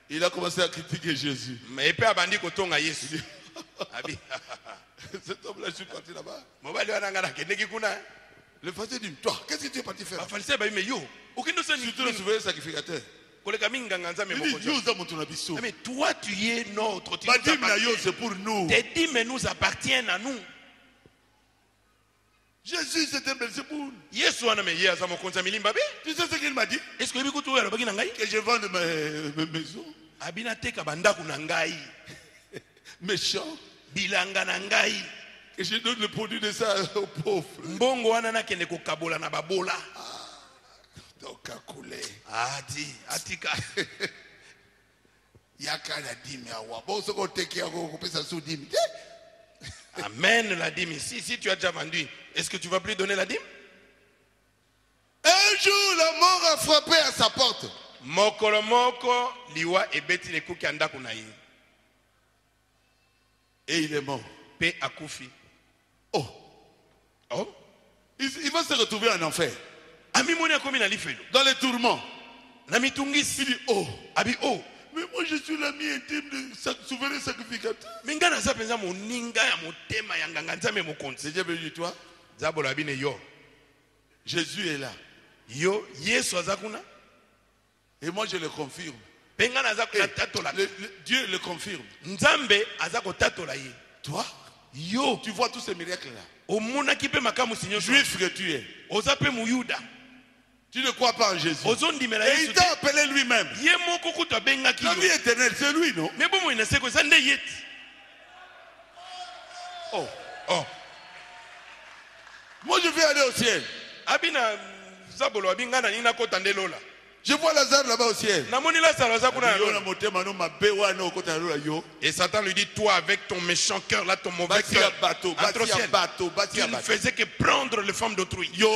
Il a commencé à critiquer Jésus. Mais pe abandi kotonga Yesu. Abi. Cet homme-là, je suis parti là-bas. Mobali wana ngana kendeki kuna. Le pharisien dit, toi, qu'est-ce que tu es parti faire? Bafalisai ba me yo. Okindo se Si tu le souverain sacrificateur. koleka minga nganza me Il dit, mokojo. nous avons ton abisso. Mais toi tu es notre. Tu nous Badim na yo, appartiens. c'est pour nous. Tes dîmes nous appartiennent à nous. Jésus, c'était Belzéboul. Yesu wana me ye aza mokonzi ya milimba be. Tu sais ce qu'il m'a dit? Est-ce que bikutu oyo alobaki na ngai? Que je vende mes maisons. Abina teka bandako na ngai. Méchant. Bilanga na ngai. Que je donne le produit de ça aux pauvres. Mbongo wana nakende kokabola na babola. Donc, à couler. Ati, atika. Yaka la dîme à wa. Bon, ce qu'on te qui a coupé ça sous dîme. Amène la dîme ici. Si tu as déjà vendu, est-ce que tu vas plus donner la dîme? Un jour, la mort a frappé à sa porte. Mokolo moko liwa ebeti le kuki andako na ye. Et il est mort. Pe akufi. Oh. Oh. Il va se retrouver en enfer. Ami moni akomi na lifelo. Dans les tourments. Na mitungisi. Il dit, oh. Abi oh. Mais moi, je suis l'ami intime du souverain sacrificateur. Minga na za penza moninga ya motema ya nganga nzambe mokonzi. C'est Dieu béni toi. Zabolo abine yo. Jésus est là. Yo Yesu azakuna. Et moi, je le confirme. Penga na Et zakuna tatola. Dieu le confirme. Nzambe azako tatola ye. Toi, Yo. tu vois tous ces miracles-là. Omona kipe makamu sinyo. Juif que tu es. Ozape muyuda. Tu ne crois pas en Jésus. Ozondimela Et Yesu. il t'a appelé lui-même. Ye moko kuta benga ki. La vie éternelle, c'est lui, non? Mais bon, il ne sait que ça n'est yet. Oh. Oh. Moi, je vais aller au ciel. Abina zabolo abinga na nina kota ndelola. Je vois Lazare là-bas au ciel. Namoni Lazare zakuna Yo na lola. motema no mabewa no kota lola yo. Et Satan lui dit, toi avec ton méchant cœur là, ton mauvais Bâti à cœur, bateau, bâti à atrociel, bateau, tu bâti à ne bateau. faisais que prendre les femmes d'autrui. Yo,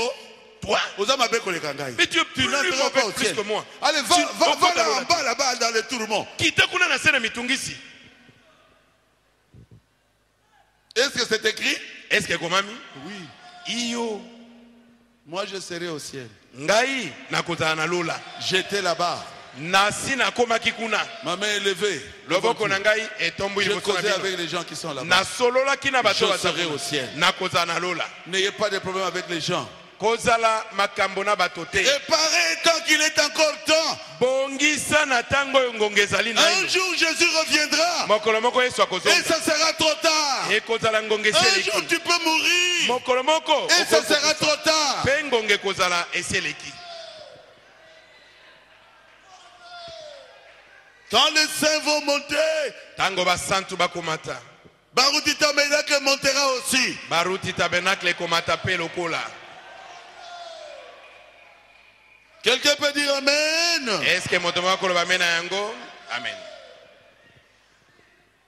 Toi, oza mabe koleka ngai. mais tu es plus n'entreras pas au mauvais plus ciel. que moi. Allez, Tu- va là en bas, là-bas, dans les tourments. Kita kuna na sena mitungisi. Est-ce que c'est écrit? Est-ce que komami? Oui. Iyo. Moi, je serai au ciel. Ngai nakozala na lola. J'étais là-bas. Nasi nakomaki kuna. Ma main est levée. Loboko na ngai etombo Je liboso na causais bino. avec les gens qui sont là-bas. Nasololaki na bato Je baza serai kuna. au ciel. Nakozala na lola. N'ayez pas de problème avec les gens. Kozala makambo na bato te. Et pareil, tant qu'il est encore temps, Bongisa Zana tango ngonga ezali na Un jour Jésus reviendra. mokolo moko Yesu Et akozonga ça sera trop tard. ekozala ngonga Un jour eseleki tu peux mourir. mokolo moko Et ça sera trop tard. mpe ngonga ekozala eseleki. Quand les saints vont monter, Tango basantu bakomata Baruti Tabernacle montera aussi. baruti tabernacle ekomata mpe lokola. Quelqu'un peut dire Amen. Est-ce que moto moko koloba amen na yango? Amen.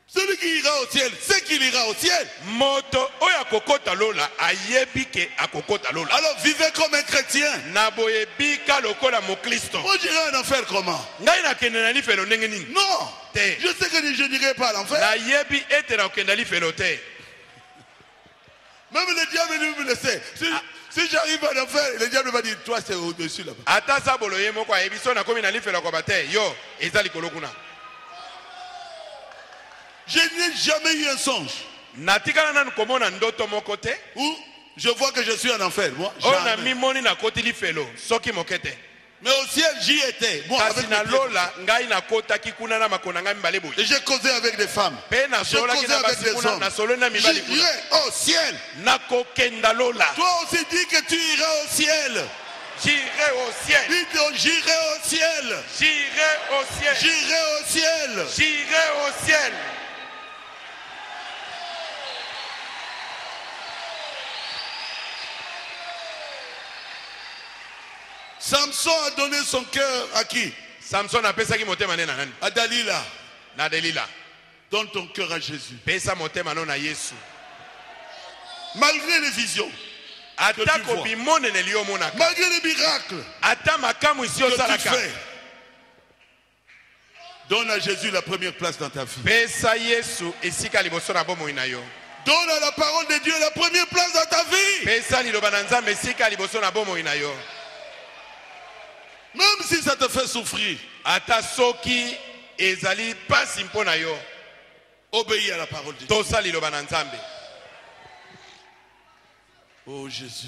Celui qui ira au ciel, c'est qu'il ira au ciel. Moto oyo akokota lola ayebi ke akokota lola. Alors vivez comme un chrétien. Na boyebi ka lokola mokristo. Moi j'irai en enfer comment? Ngai nakende na lifelo ndenge nini? Non. Te. Je sais que je n'irai pas à l'enfer. Nayebi ete nakokenda lifelo te. Même le diable lui le sait. Si j'arrive à l'enfer, le diable va dire, toi c'est au-dessus là-bas. Ata sabolo ye moko ayebi so nakomi na lifelo kwa bate yo eza likolo kuna. Je n'ai jamais eu un songe Natikala nanu komona ndoto moko te où je vois que je suis en enfer. Moi, oyo na jamais. mimoni nakoti lifelo soki mokete. Mais au ciel, j'y étais. Moi, Kasi avec na mes pieds. lola ngai nakotaki kuna na makona ngai mibale boye. Et j'ai causé avec des femmes. Pe na J'ai solaki causé na avec basi des kuna hommes. na solo na mibali kuna. J'irai au ciel. Nakokenda lola. Toi aussi dis que tu iras au ciel. J'irai au ciel. Dis donc, j'irai au ciel. J'irai au ciel. J'irai au ciel. J'irai au ciel. Samson a donné son cœur à qui? Samson apesaki motema ne na nani? À Dalila. Na Delila. Donne ton cœur à Jésus. Pesa motema no na Yesu. Malgré les visions, Ata tu vois. ko bimonene liyo monaka. malgré les miracles Ata makamu isi que tu osalaka. fais, donne à Jésus la première place dans ta vie. Pesa Yesu esika liboso na bomoi na yo. Donne à la parole de Dieu la première place dans ta vie. Pesa liloba na Nzambe esika liboso na bomoi na yo. Même si ça te fait souffrir, Ata soki ezali pasi mpo na yo. obéis à la parole de Dieu. Tosa liloba na Nzambe. Oh Jésus,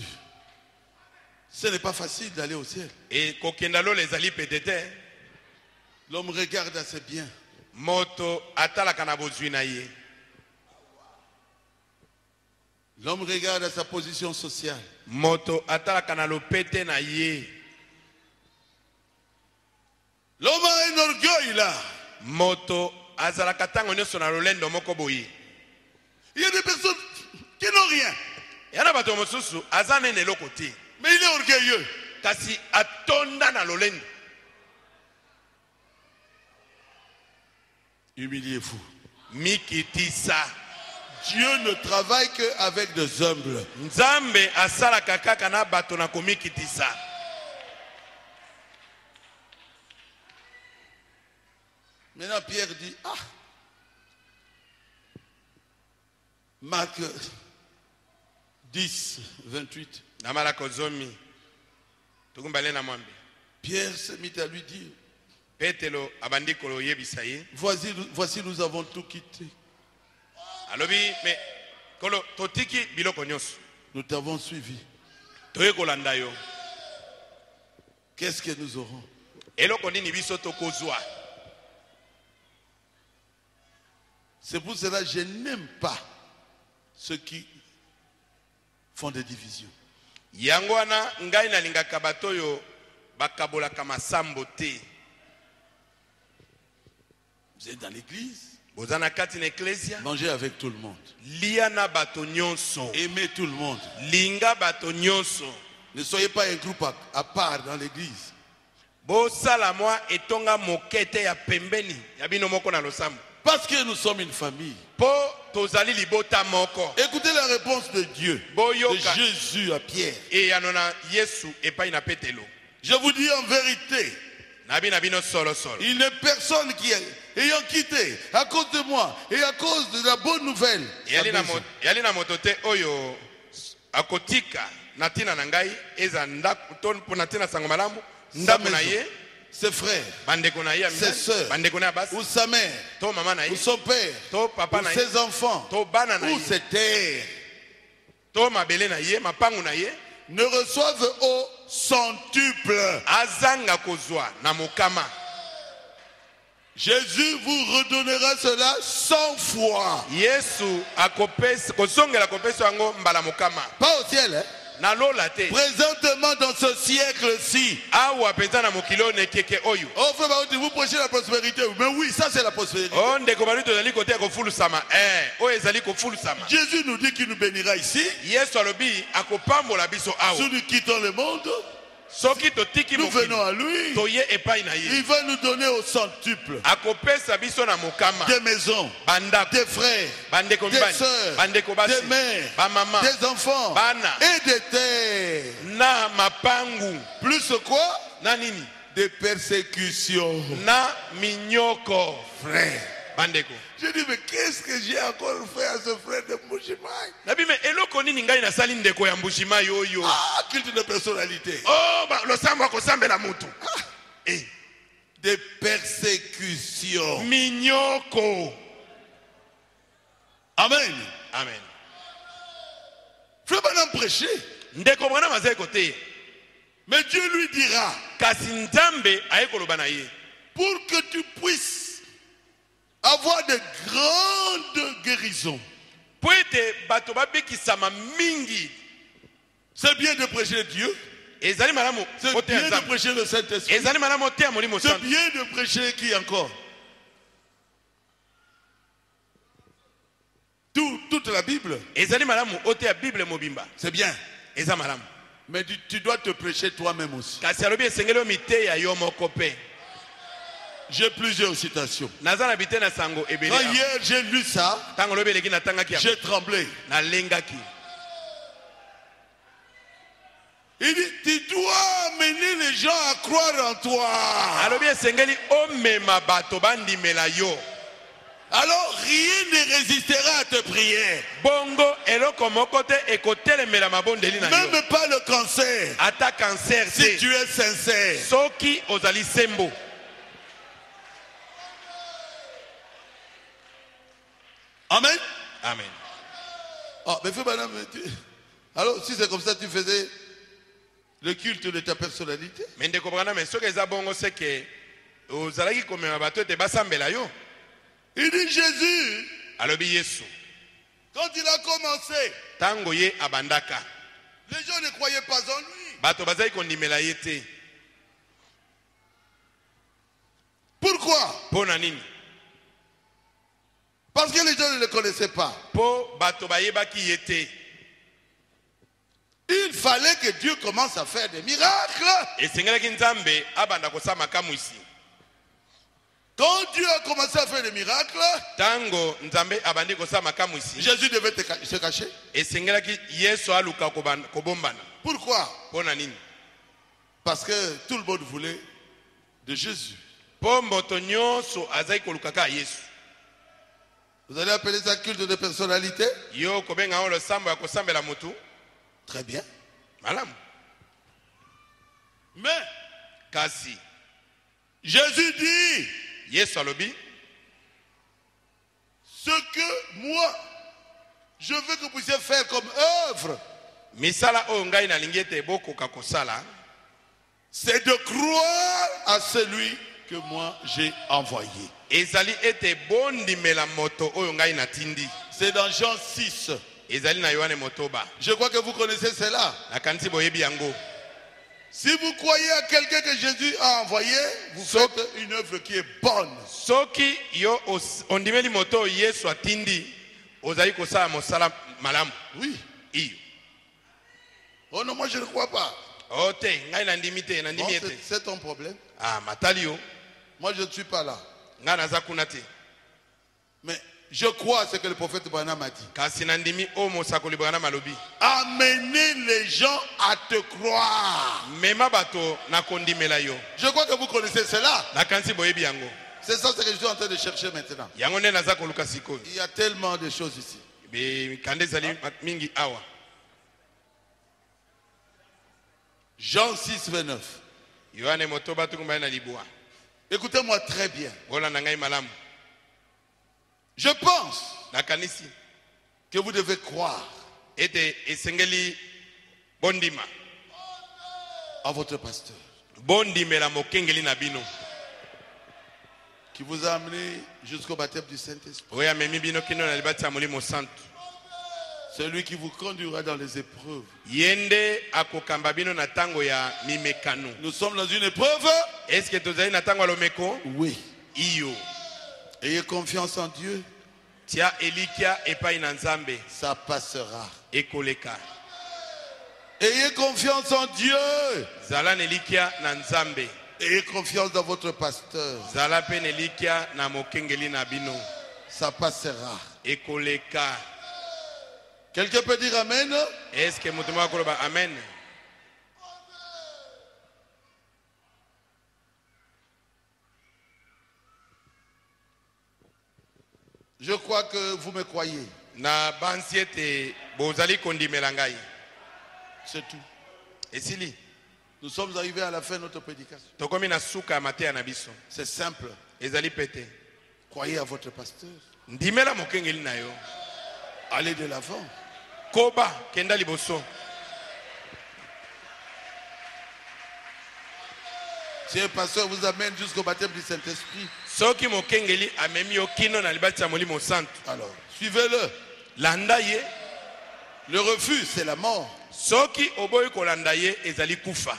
ce n'est pas facile d'aller au ciel. Et kokenda lola ezali petete. L'homme regarde à ses biens. Moto atalaka na bozwi na ye. L'homme regarde à sa position sociale. Moto atalaka na lopete na ye. L'homme a un orgueil là. Moto azalaka tango nyonso na lolendo moko boye. Il y a des personnes qui n'ont rien, Yana bato mosusu aza nene eloko te. mais il est orgueilleux. Kasi atonda na lolendo. Humiliez-vous. Mikitisa. Dieu ne travaille qu'avec des humbles. Nzambe asalaka kaka na bato na komikitisa. Maintenant Pierre dit, ah, Marc 10, 28. Na malako zomi. Tukumbale na mwambe. Pierre se mit à lui dire, Petelo abandi kolo yebisa ye. voici nous avons tout quitté. Alobi me kolo totiki biloko nyonso. Nous t'avons suivi. Toye kolanda yo. Qu'est-ce que nous aurons? Eloko nini biso tokozwa. C'est pour cela que je n'aime pas ceux qui font des divisions. Yango wana ngai nalingaka bato oyo bakabolaka masambo te. Vous êtes dans l'église, Boza na kati na eklesia. mangez avec tout le monde. Lia na bato nyonso. Aimez tout le monde. Linga bato nyonso. Ne soyez pas un groupe à part dans l'église. Bosala mwa etonga mokete ya pembeni. Ya bino moko na losambo. Parce que nous sommes une famille. Po tozali libota moko. Écoutez la réponse de Dieu, de Boyoka. Jésus à Pierre. E yanona Yesu epai na petelo. Je vous dis en vérité, Nabi na bino solo solo. il n'est personne qui, ayant quitté à cause de moi et à cause de la bonne nouvelle, sa maison, Yali na moto te oyo akotika na tina na ngai eza ndaku ton po na tina sango malamu sa ndaku na maison, ye ses frères, bandeko na ye ya ses mibali, sœurs, bandeko na ya basi ou sa mère, to mama na ou ye son père, to papa ou na ye ses enfants, to bana na ou ye ses terres, to mabele na ye mapangu na ye ne reçoivent au centuple. azanga kozwa na mokama. Jésus vous redonnera cela 100 fois. Yesu kozongela kopesa yango mbala mokama. Pas au ciel, hein? Na lola te. Présentement dans ce siècle-ci. Awa penza na mokilo ne keke oyo. Oh frère, vous prêchez la prospérité. Mais oui, ça c'est la prospérité. On ndeko bali tozali kote ko fulu sama. Oyo ezali ko fulu sama. Jésus nous dit qu'il nous bénira ici. Yesu alobi akopambola biso awa. Si nous quittons le monde, soki totiki nous venons mokili à lui. toye epai na ye. Il va nous donner au centuple Akopesa biso na mokama. des maisons, Bandako, des frères, bandeko des mibali, sœurs, bandeko basi, des mères, bamama, des enfants bana, et des terres. na mapangu, Plus quoi? na nini, Des persécutions. na minyoko, Frère. bandeko. Je dis, mais qu'est-ce que j'ai encore fait à ce frère de Mouchimai? Nabi me eloko nini ngai nasali ndeko ya mbushima yoyo. Ah, culte de personnalité. Oh, losambo akosambela mutu. Des persécutions. Minyoko. Amen. Amen. Frère Branham prêcher. Ndeko mwana mazai kote. Mais Dieu lui dira, Kasi nzambe aye koloba na ye. pour que tu puisses avoir de grandes guérisons. Po ete bato babekisama mingi. C'est bien de prêcher Dieu. Ezali malamu C'est ote bien de nzambe. prêcher le Saint-Esprit. Ezali malamu ote molimo C'est santo. bien de prêcher qui encore? Toute la Bible. Ezali malamu ote ya Bible mobimba. C'est bien. Eza malamu. Mais tu dois te prêcher toi-même aussi. Kasi alobi esengeli omite ya yo moko pe. J'ai plusieurs citations. Naza na bite na sango ebele. Quand hier j'ai lu ça, Tango lobi eleki na tangaki ya. j'ai tremblé. Na lengaki. Il dit, tu dois amener les gens à croire en toi. Alobi esengeli omema bato bandimela yo. Alors rien ne résistera à tes prières. Bongo eloko moko te ekotelemela mabondeli na yo. Même pas le cancer. Ata cancer Si te. tu es sincère. Soki ozali sembo. Amen. Amen. Ah, mais fais madame, alors si c'est comme ça, tu faisais le culte de ta personnalité. Mais ndeko brana mais soki eza bongo c'est que ozalaki komema bato ete basambela yo. Il dit Jésus, Alobi Yesu. quand il a commencé, Tango ye abandaka. les gens ne croyaient pas en lui. Bato bazali kondimela ye te. Pourquoi? Pona nini? Parce que les gens ne le connaissaient pas. Po bato bayebaki ye te. Il fallait que Dieu commence à faire des miracles. Esengelaki nzambe abanda kosala makamu isi. Quand Dieu a commencé à faire des miracles, Tango nzambe abandi kosala makamu isi. Jésus devait se cacher. Esengelaki Yesu aluka kobombana. Pourquoi? Pona nini? Parce que tout le monde voulait de Jésus. Po moto nyonso azali kolukaka Yesu. Vous allez appeler ça culte de personnalité? Yo kobenga o losambo ya kosambela mutu. Très bien. Malamu. Mais Kasi Jésus dit, Yesu alobi ce que moi, je veux que vous puissiez faire comme œuvre, misala oyo ngai nalingi ete bokoka kosala c'est de croire à celui que moi j'ai envoyé. ezali ete bondimela moto oyo ngai natindi. C'est dans Jean 6. Ezali na Yohane motoba. Je crois que vous connaissez cela. Nakanisi boyebi yango. Si vous croyez à quelqu'un que Jésus a envoyé, vous faites une œuvre qui est bonne. Soki yo ondimeli moto oyo Yesu atindi, ozali kosala mosala malamu. Oui. Iyo. Oh non, moi je ne crois pas. Ote, ngai nandimi te, Bon, nandimi ete. c'est ton problème. Ah, matali yo. Moi je ne suis pas là. Ngai naza kuna te. Mais je crois à ce que le prophète Branham a dit. Kasi nandimi o mosakoli Branham alobi. Amenez les gens à te croire. Mema bato na kondimela yo. Je crois que vous connaissez cela. Nakanisi boyebi yango. C'est ça ce que je suis en train de chercher maintenant. Yango nde naza koluka sikoyo. Il y a tellement de choses ici. Be kande zali mingi awa. Jean 6, 29. Yohane motoba tukumbali na libwa. Écoutez-moi très bien. Bola na ngai malamu. Je pense Nakanisi que vous devez croire ete esengeli bondima. à votre pasteur. Bondimela mokengeli na bino. qui vous a amené jusqu'au baptême du Saint-Esprit. oyo amemi bino kino na libati ya molimo santu. Celui qui vous conduira dans les épreuves. Yende akokamba bino na tango ya mimekano. Nous sommes dans une épreuve. Est-ce que tozali na tango ya lomeko? Oui. Iyo. Ayez confiance en Dieu. Tia elikia epai na Nzambe. Ça passera. Ekoleka. Ayez confiance en Dieu. Zala nelikia na Nzambe. Ayez confiance dans votre pasteur. Zala pe nelikia na mokengeli na bino. Ça passera. Ekoleka. Quelqu'un peut dire Amen? Est-ce que mutu moko koloba amen? Je crois que vous me croyez. Na bansiete bozali kondimela ngai. C'est tout. Esili. Nous sommes arrivés à la fin de notre prédication. Tokomi na suka mateya na biso. C'est simple. Ezali pete. Croyez à votre pasteur. Ndimela mokengeli na yo. Allez de l'avant. Koba kenda liboso. Si un pasteur vous amène jusqu'au baptême du Saint-Esprit, Soki mokengeli amemi yo kino na libati ya molimo santu. alors suivez-le. Landa ye. Le refus, c'est la mort. Soki oboyi kolanda ye ezali kufa.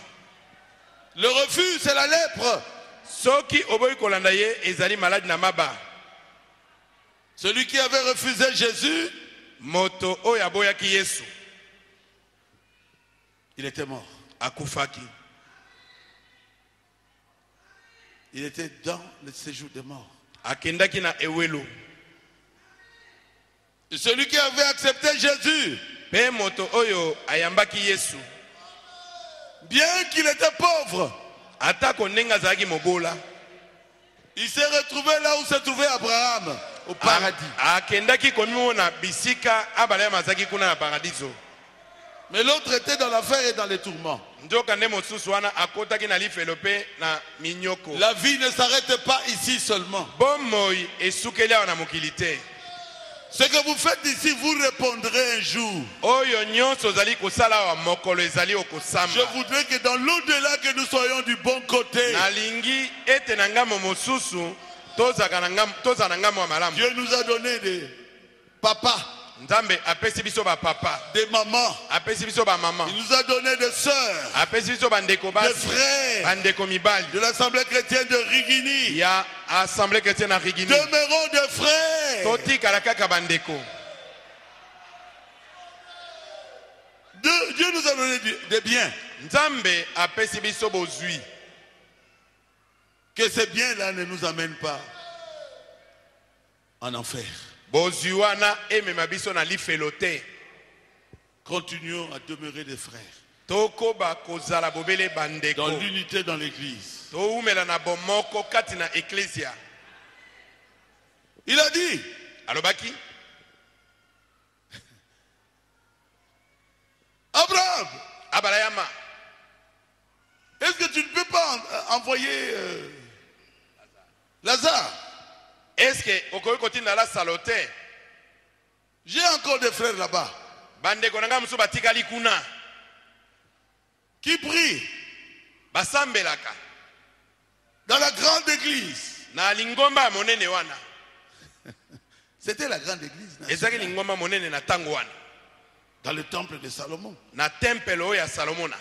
Le refus, c'est la lèpre. Soki oboyi kolanda ye ezali maladi na maba. Celui qui avait refusé Jésus, Moto oyo aboyaki Yesu il était mort. akufaki. Il était dans le séjour des morts. Akendaki na ewelo. Et celui qui avait accepté Jésus, Pe moto oyo ayambaki Yesu. bien qu'il était pauvre, Atako nenga azalaki mobola. il s'est retrouvé là où se trouvait Abraham, au paradis. Akendaki komona bisika abala mazaki kuna na paradiso. Mais l'autre était dans l'enfer et dans les tourments. Njoka nde mosusu wana akotaki na lifelo pe na minyoko. La vie ne s'arrête pas ici seulement. Bomoi esukeli awa na mokili te. Ce que vous faites ici, vous répondrez un jour. Oyo nyonso ozali kosala awa mokolo ezali Je okosamba. voudrais que dans l'au-delà, que nous soyons du bon côté. Nalingi ete na ngambo mosusu tozala na ngambo ya malamu. Dieu nous a donné des papas, Nzambe apesi biso ba papa, des mamans. apesi biso ba mama, Il nous a donné des sœurs, apesi biso bandeko des basi, frères bandeko mibali de l'Assemblée chrétienne de Rigini. ya assemblée chrétienne na Rigini. Demeurons des frères. Totikala kaka bandeko. Dieu nous a donné des biens. Nzambe apesi biso bozwi. Que ces biens-là ne nous amènent pas en enfer. Bozwi wana emema biso na lifelo te. Continuons à demeurer des frères. Tokoba kozala bobele Dans bandeko. l'unité dans l'église. Toumela na bomoko kati na ecclesia. Il a dit, Alobaki, Abraham, Abalayama, est-ce que tu ne peux pas envoyer Lazare? est-ce que okoki kotinda la salote? J'ai encore des frères là-bas Bandeko nanga musu batikali kuna. qui prient Basambelaka. dans la grande église. Na lingomba monene wana. C'était la grande église Ezaki nationale, lingomba monene na tango wana. dans le temple de Salomon. Na temple oyo ya Salomona.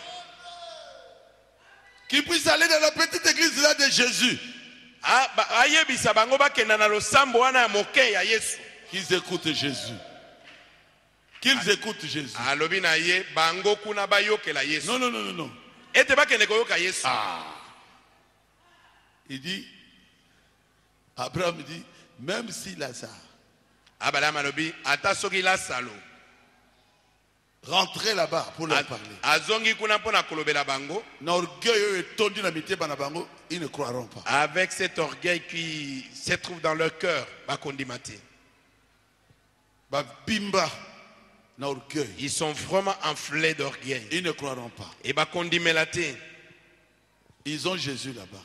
Qui puisse aller dans la petite église là de Jésus. Ayebisa bango bakenda na losambo wana ya moke ya Yesu. Qu'ils écoutent Jésus. Qu'ils écoutent Jésus. Alobi na ye bango kuna bayokela Yesu. Non, non, non, non, non. Ete bakende koyoka Yesu. Ah. Il dit, Abraham dit, même si Lazare Abalama alobi ata soki Lazaro rentrait là-bas pour leur parler, azongi kuna mpona kolobela bango, l'orgueil est tondu dans miteba na bango, ils ne croiront pas. avec cet orgueil qui se trouve dans leur cœur, bakondimati. Ba bimba na orgueil, Ils sont vraiment enflés d'orgueil. ils ne croiront pas. Et bakondimelate. Ils ont Jésus là-bas.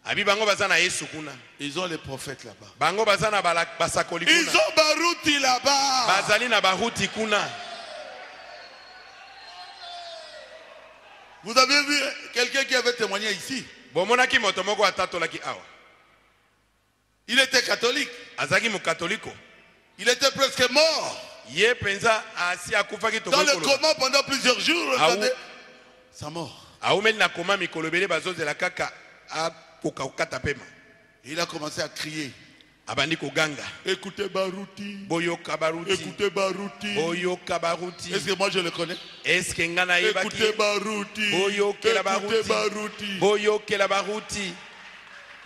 Abi bango baza na Yesu kuna. Ils ont les prophètes là-bas. Bango baza na basakoli Ils kuna. ont Barouti là-bas. Bazali na bahuti kuna. Vous avez vu quelqu'un qui avait témoigné ici. Bomonaki moto moko atatolaki awa. Il était catholique. azaki mo katoliko. Il était presque mort. Ye penza asi akufaki to Dans le coma pendant plusieurs jours. Regardez. Sa mort. Aumeli na koma mikolo ebele bazozela kaka akoka kokata pema. Il a commencé à crier. Abandi koganga. Écoutez Barouti. Boyoka Barouti. Écoutez Barouti. Boyoka Barouti. Est-ce que moi je le connais? Est-ce que ngana yebaki? Écoutez Barouti. Boyoka la Écoutez Barouti. Barouti. Boyoka la Barouti.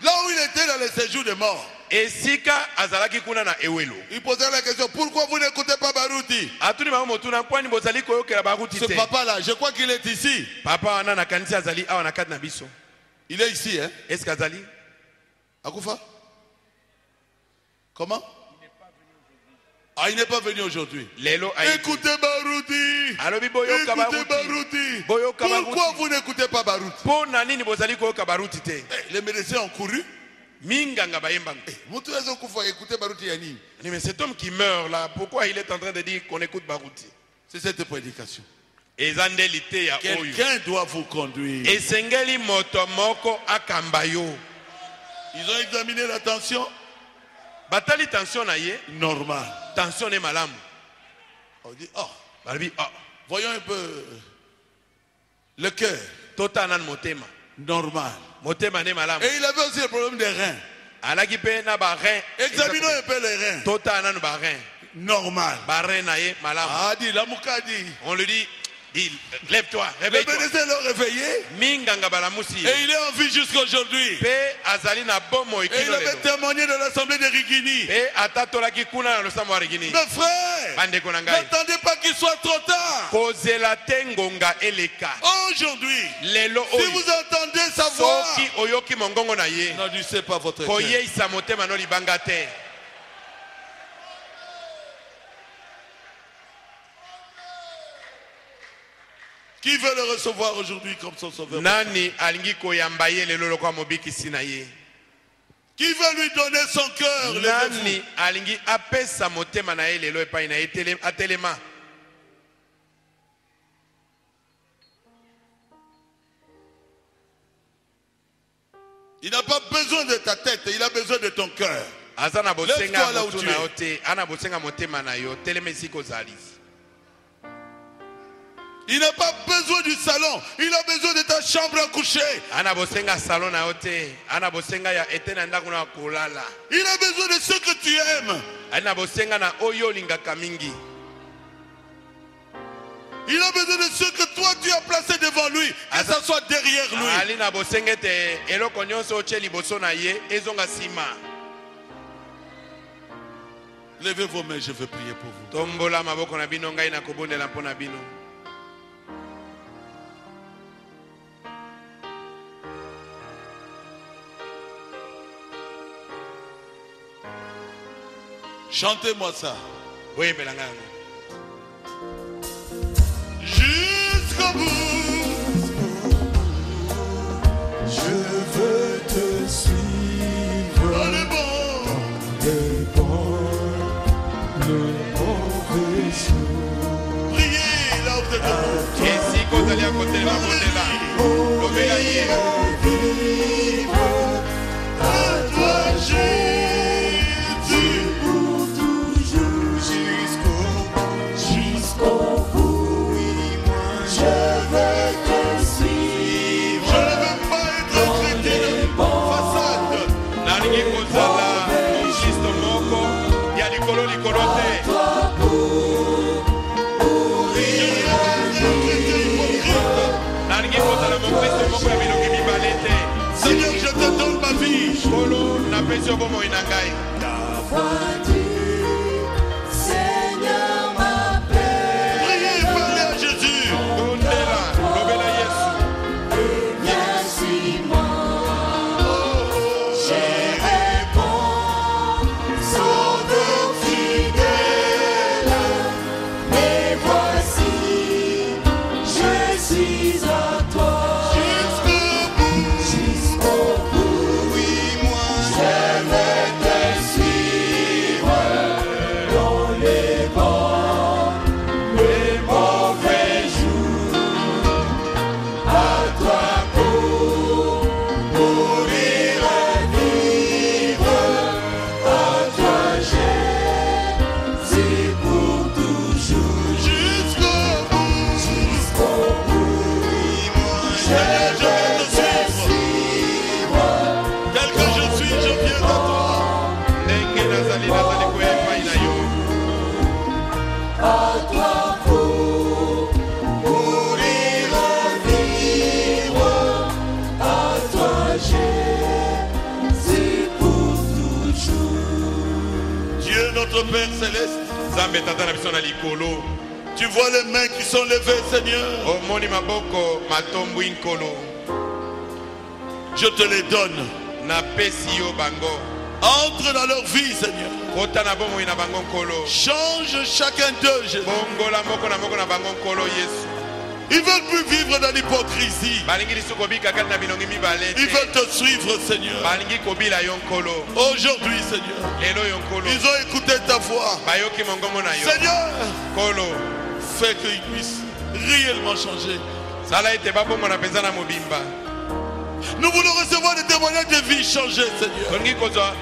Là où il était dans le séjour des morts. Esika azalaki kuna na ewelo. Il posait la question, pourquoi vous n'écoutez pas Barouti? Atuni bango motuna kwani bozali koyoka la Barouti Ce te. papa là, je crois qu'il est ici. Papa wana na kanisa azali awa na kati na biso. Il est ici, hein? Est-ce que azali? Akoufa? Comment? Ah, il n'est pas venu aujourd'hui. Lelo Écoutez Barouti. alobi boyoka Écoutez Barouti. Barouti. Boyoka Pourquoi Barouti. vous n'écoutez pas Barouti? Po na nini bozali koyoka Barouti te? Les médecins ont couru. Minganga bayembango. Mutu ezo kufa écouter Barouti yani. Mais cet homme qui meurt là, pourquoi il est en train de dire qu'on écoute Barouti? C'est cette prédication. Ezandelite ya oyo. Quelqu'un doit vous conduire. Esengeli moto moko akambayo. Ils ont examiné la tension. Batali tension na ye, Normal. tension ne malamu. On dit, oh, Balobi ah, voyons un peu le cœur. tota nan motema. Normal. Motema ne malamu. Et il avait aussi le problème des reins. Alaki pe na ba rein. Examinons un peu les reins. Tota nan ba rein. Normal. Ba rein na ye malamu. Ah, dit, la mouka dit. On lui dit, lève-toi, Les réveille-toi. médecins l'ont réveillé. Minganga balamusi. Et il est en vie jusqu'aujourd'hui. Pe azali na bomo Et il ikino avait lelo. témoigné dans l'assemblée de Rigini. Pe atatolaki kuna na losambo arigini. Mes frères, Bandeko na ngai. n'attendez pas qu'il soit trop tard. Kozela tengonga eleka. Aujourd'hui, Lelo si oyo. vous entendez sa voix, Soki oyoki mongongo na ye. n'endurcez pas votre cœur. Koyeisa motema no libanga te. Qui veut le recevoir aujourd'hui comme son sauveur? Nani alingi koyamba ye lelo lokwa mobikisi na ye. Qui veut lui donner son cœur? Levez-vous. Nani alingi apesa motema na ye lelo epai na ye atelema. Il n'a pas besoin de ta tête, il a besoin de ton cœur. Azana bosenga Lève-toi là où motu tu na es. yo te. Ana bosenga motema na yo. Telema esiko zali. Il n'a pas besoin du salon, il a besoin de ta chambre à coucher. Ana bosenga salon na yo te. Ana bosenga ya etena ndako na kolala. Il a besoin de ce que tu aimes. Ana bosenga na oyo lingaka mingi. Il a besoin de ce que toi tu as placé devant lui, que ça soit derrière lui. Ali na bosenga te eloko nyonso oche liboso na ye ezonga sima. Levez vos mains, je veux prier pour vous. Tombola maboko na bino ngai na kobondela mpona bino. Chantez-moi ça. Boyembela ngai yango. Jusqu'au bout. Je veux te suivre Dans le bon. le mauvais jour. Priez là où vous êtes debout. Esika ozali ya kotelema bondela. Lobela ye. Vivre À toi, Jésus. pour toujours jusqu'au bout. Je veux te suivre. Je ne veux pas être traité de façade. Nalingi kozala Kristo moko ya likolo likolo te. Je ne veux pas être traité hypocrite. Nalingi kozala mokristo moko ya bilongi mibale te. Seigneur, je te donne ma vie. Kolo napesi yo bomoi na ngai. La voix du Seigneur m'appelle. Priez, parlez à Jésus. Tondela lobela Yesu. Viens, suis-moi. Je réponds, Sauveur fidèle. Mais voici, je suis à toi. Jusqu'au bout, oui, moi, je veux te suivre. notre Père Céleste. Nzambe tata na biso na likolo. Tu vois les mains qui sont levées, Seigneur. Omoni maboko matombwi nkolo. Je te les donne. Na pesi yo bango. Entre dans leur vie, Seigneur. Kota na bomoi na bango nkolo. Change chacun d'eux, Jésus. Bongola moko na bango nkolo Yesu. Ils veulent plus vivre dans l'hypocrisie. Balingi lisuko bika kati na bilongi mibale. Ils veulent te suivre, Seigneur. Balingi kobila yo nkolo. Aujourd'hui, Seigneur, Lelo yo nkolo. ils ont écouté ta voix. Bayoki mongongo na yo. Seigneur, Kolo. fais qu'ils puissent réellement changer. Sala ete babongo na penza na mobimba. Nous voulons recevoir des témoignages de vie changées, Seigneur. Tongi kozwa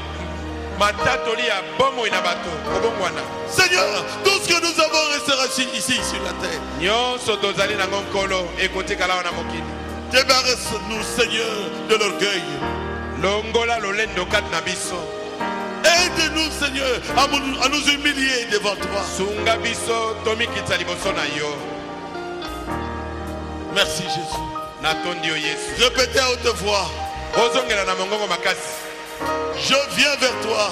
matatoli ya bomoi na bato kobongwana. Seigneur, tout ce que nous avons restera ici sur la terre. Nyonso tozali nango nkolo ekotikala wana mokili. Débarrasse-nous, Seigneur, de l'orgueil. Longola lolendo kati na biso. Aide-nous, Seigneur, à nous humilier devant toi. Sunga biso tomikitsa liboso na yo. Merci, Jésus. Natondi yo Yesu. Répétez à haute voix. Ozongela na mongongo makasi. Je viens vers toi,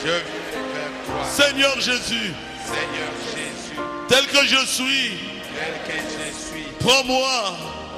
Je viens vers toi, Seigneur Jésus, Seigneur Jésus, tel que je suis. tel que je suis. Prends-moi,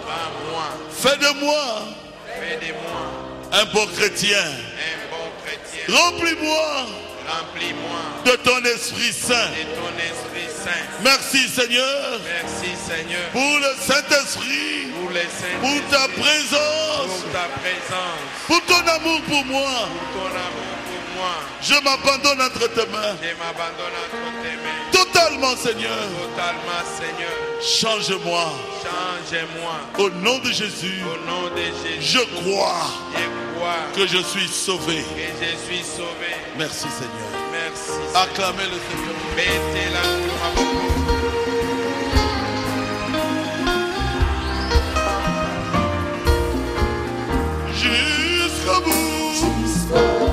Prends-moi, fais de moi fais de moi un bon chrétien. un bon chrétien. Remplis-moi Remplis-moi de ton Esprit Saint. de ton Esprit Saint. Merci, Seigneur, Merci Seigneur pour le Saint-Esprit, pour les saints, pour ta présence, pour ta présence, pour ton amour pour moi. pour ton amour pour moi. Je m'abandonne entre tes mains. Je m'abandonne entre tes mains. Totalement, Seigneur. Totalement Seigneur. Change-moi. Change-moi. Au nom de Jésus, Au nom de Jésus, je crois je crois que je suis sauvé. que je suis sauvé. Merci, Seigneur. Merci Seigneur. Acclamez le Seigneur. Mettez la maboko. Jusqu'au bout. Jusqu'au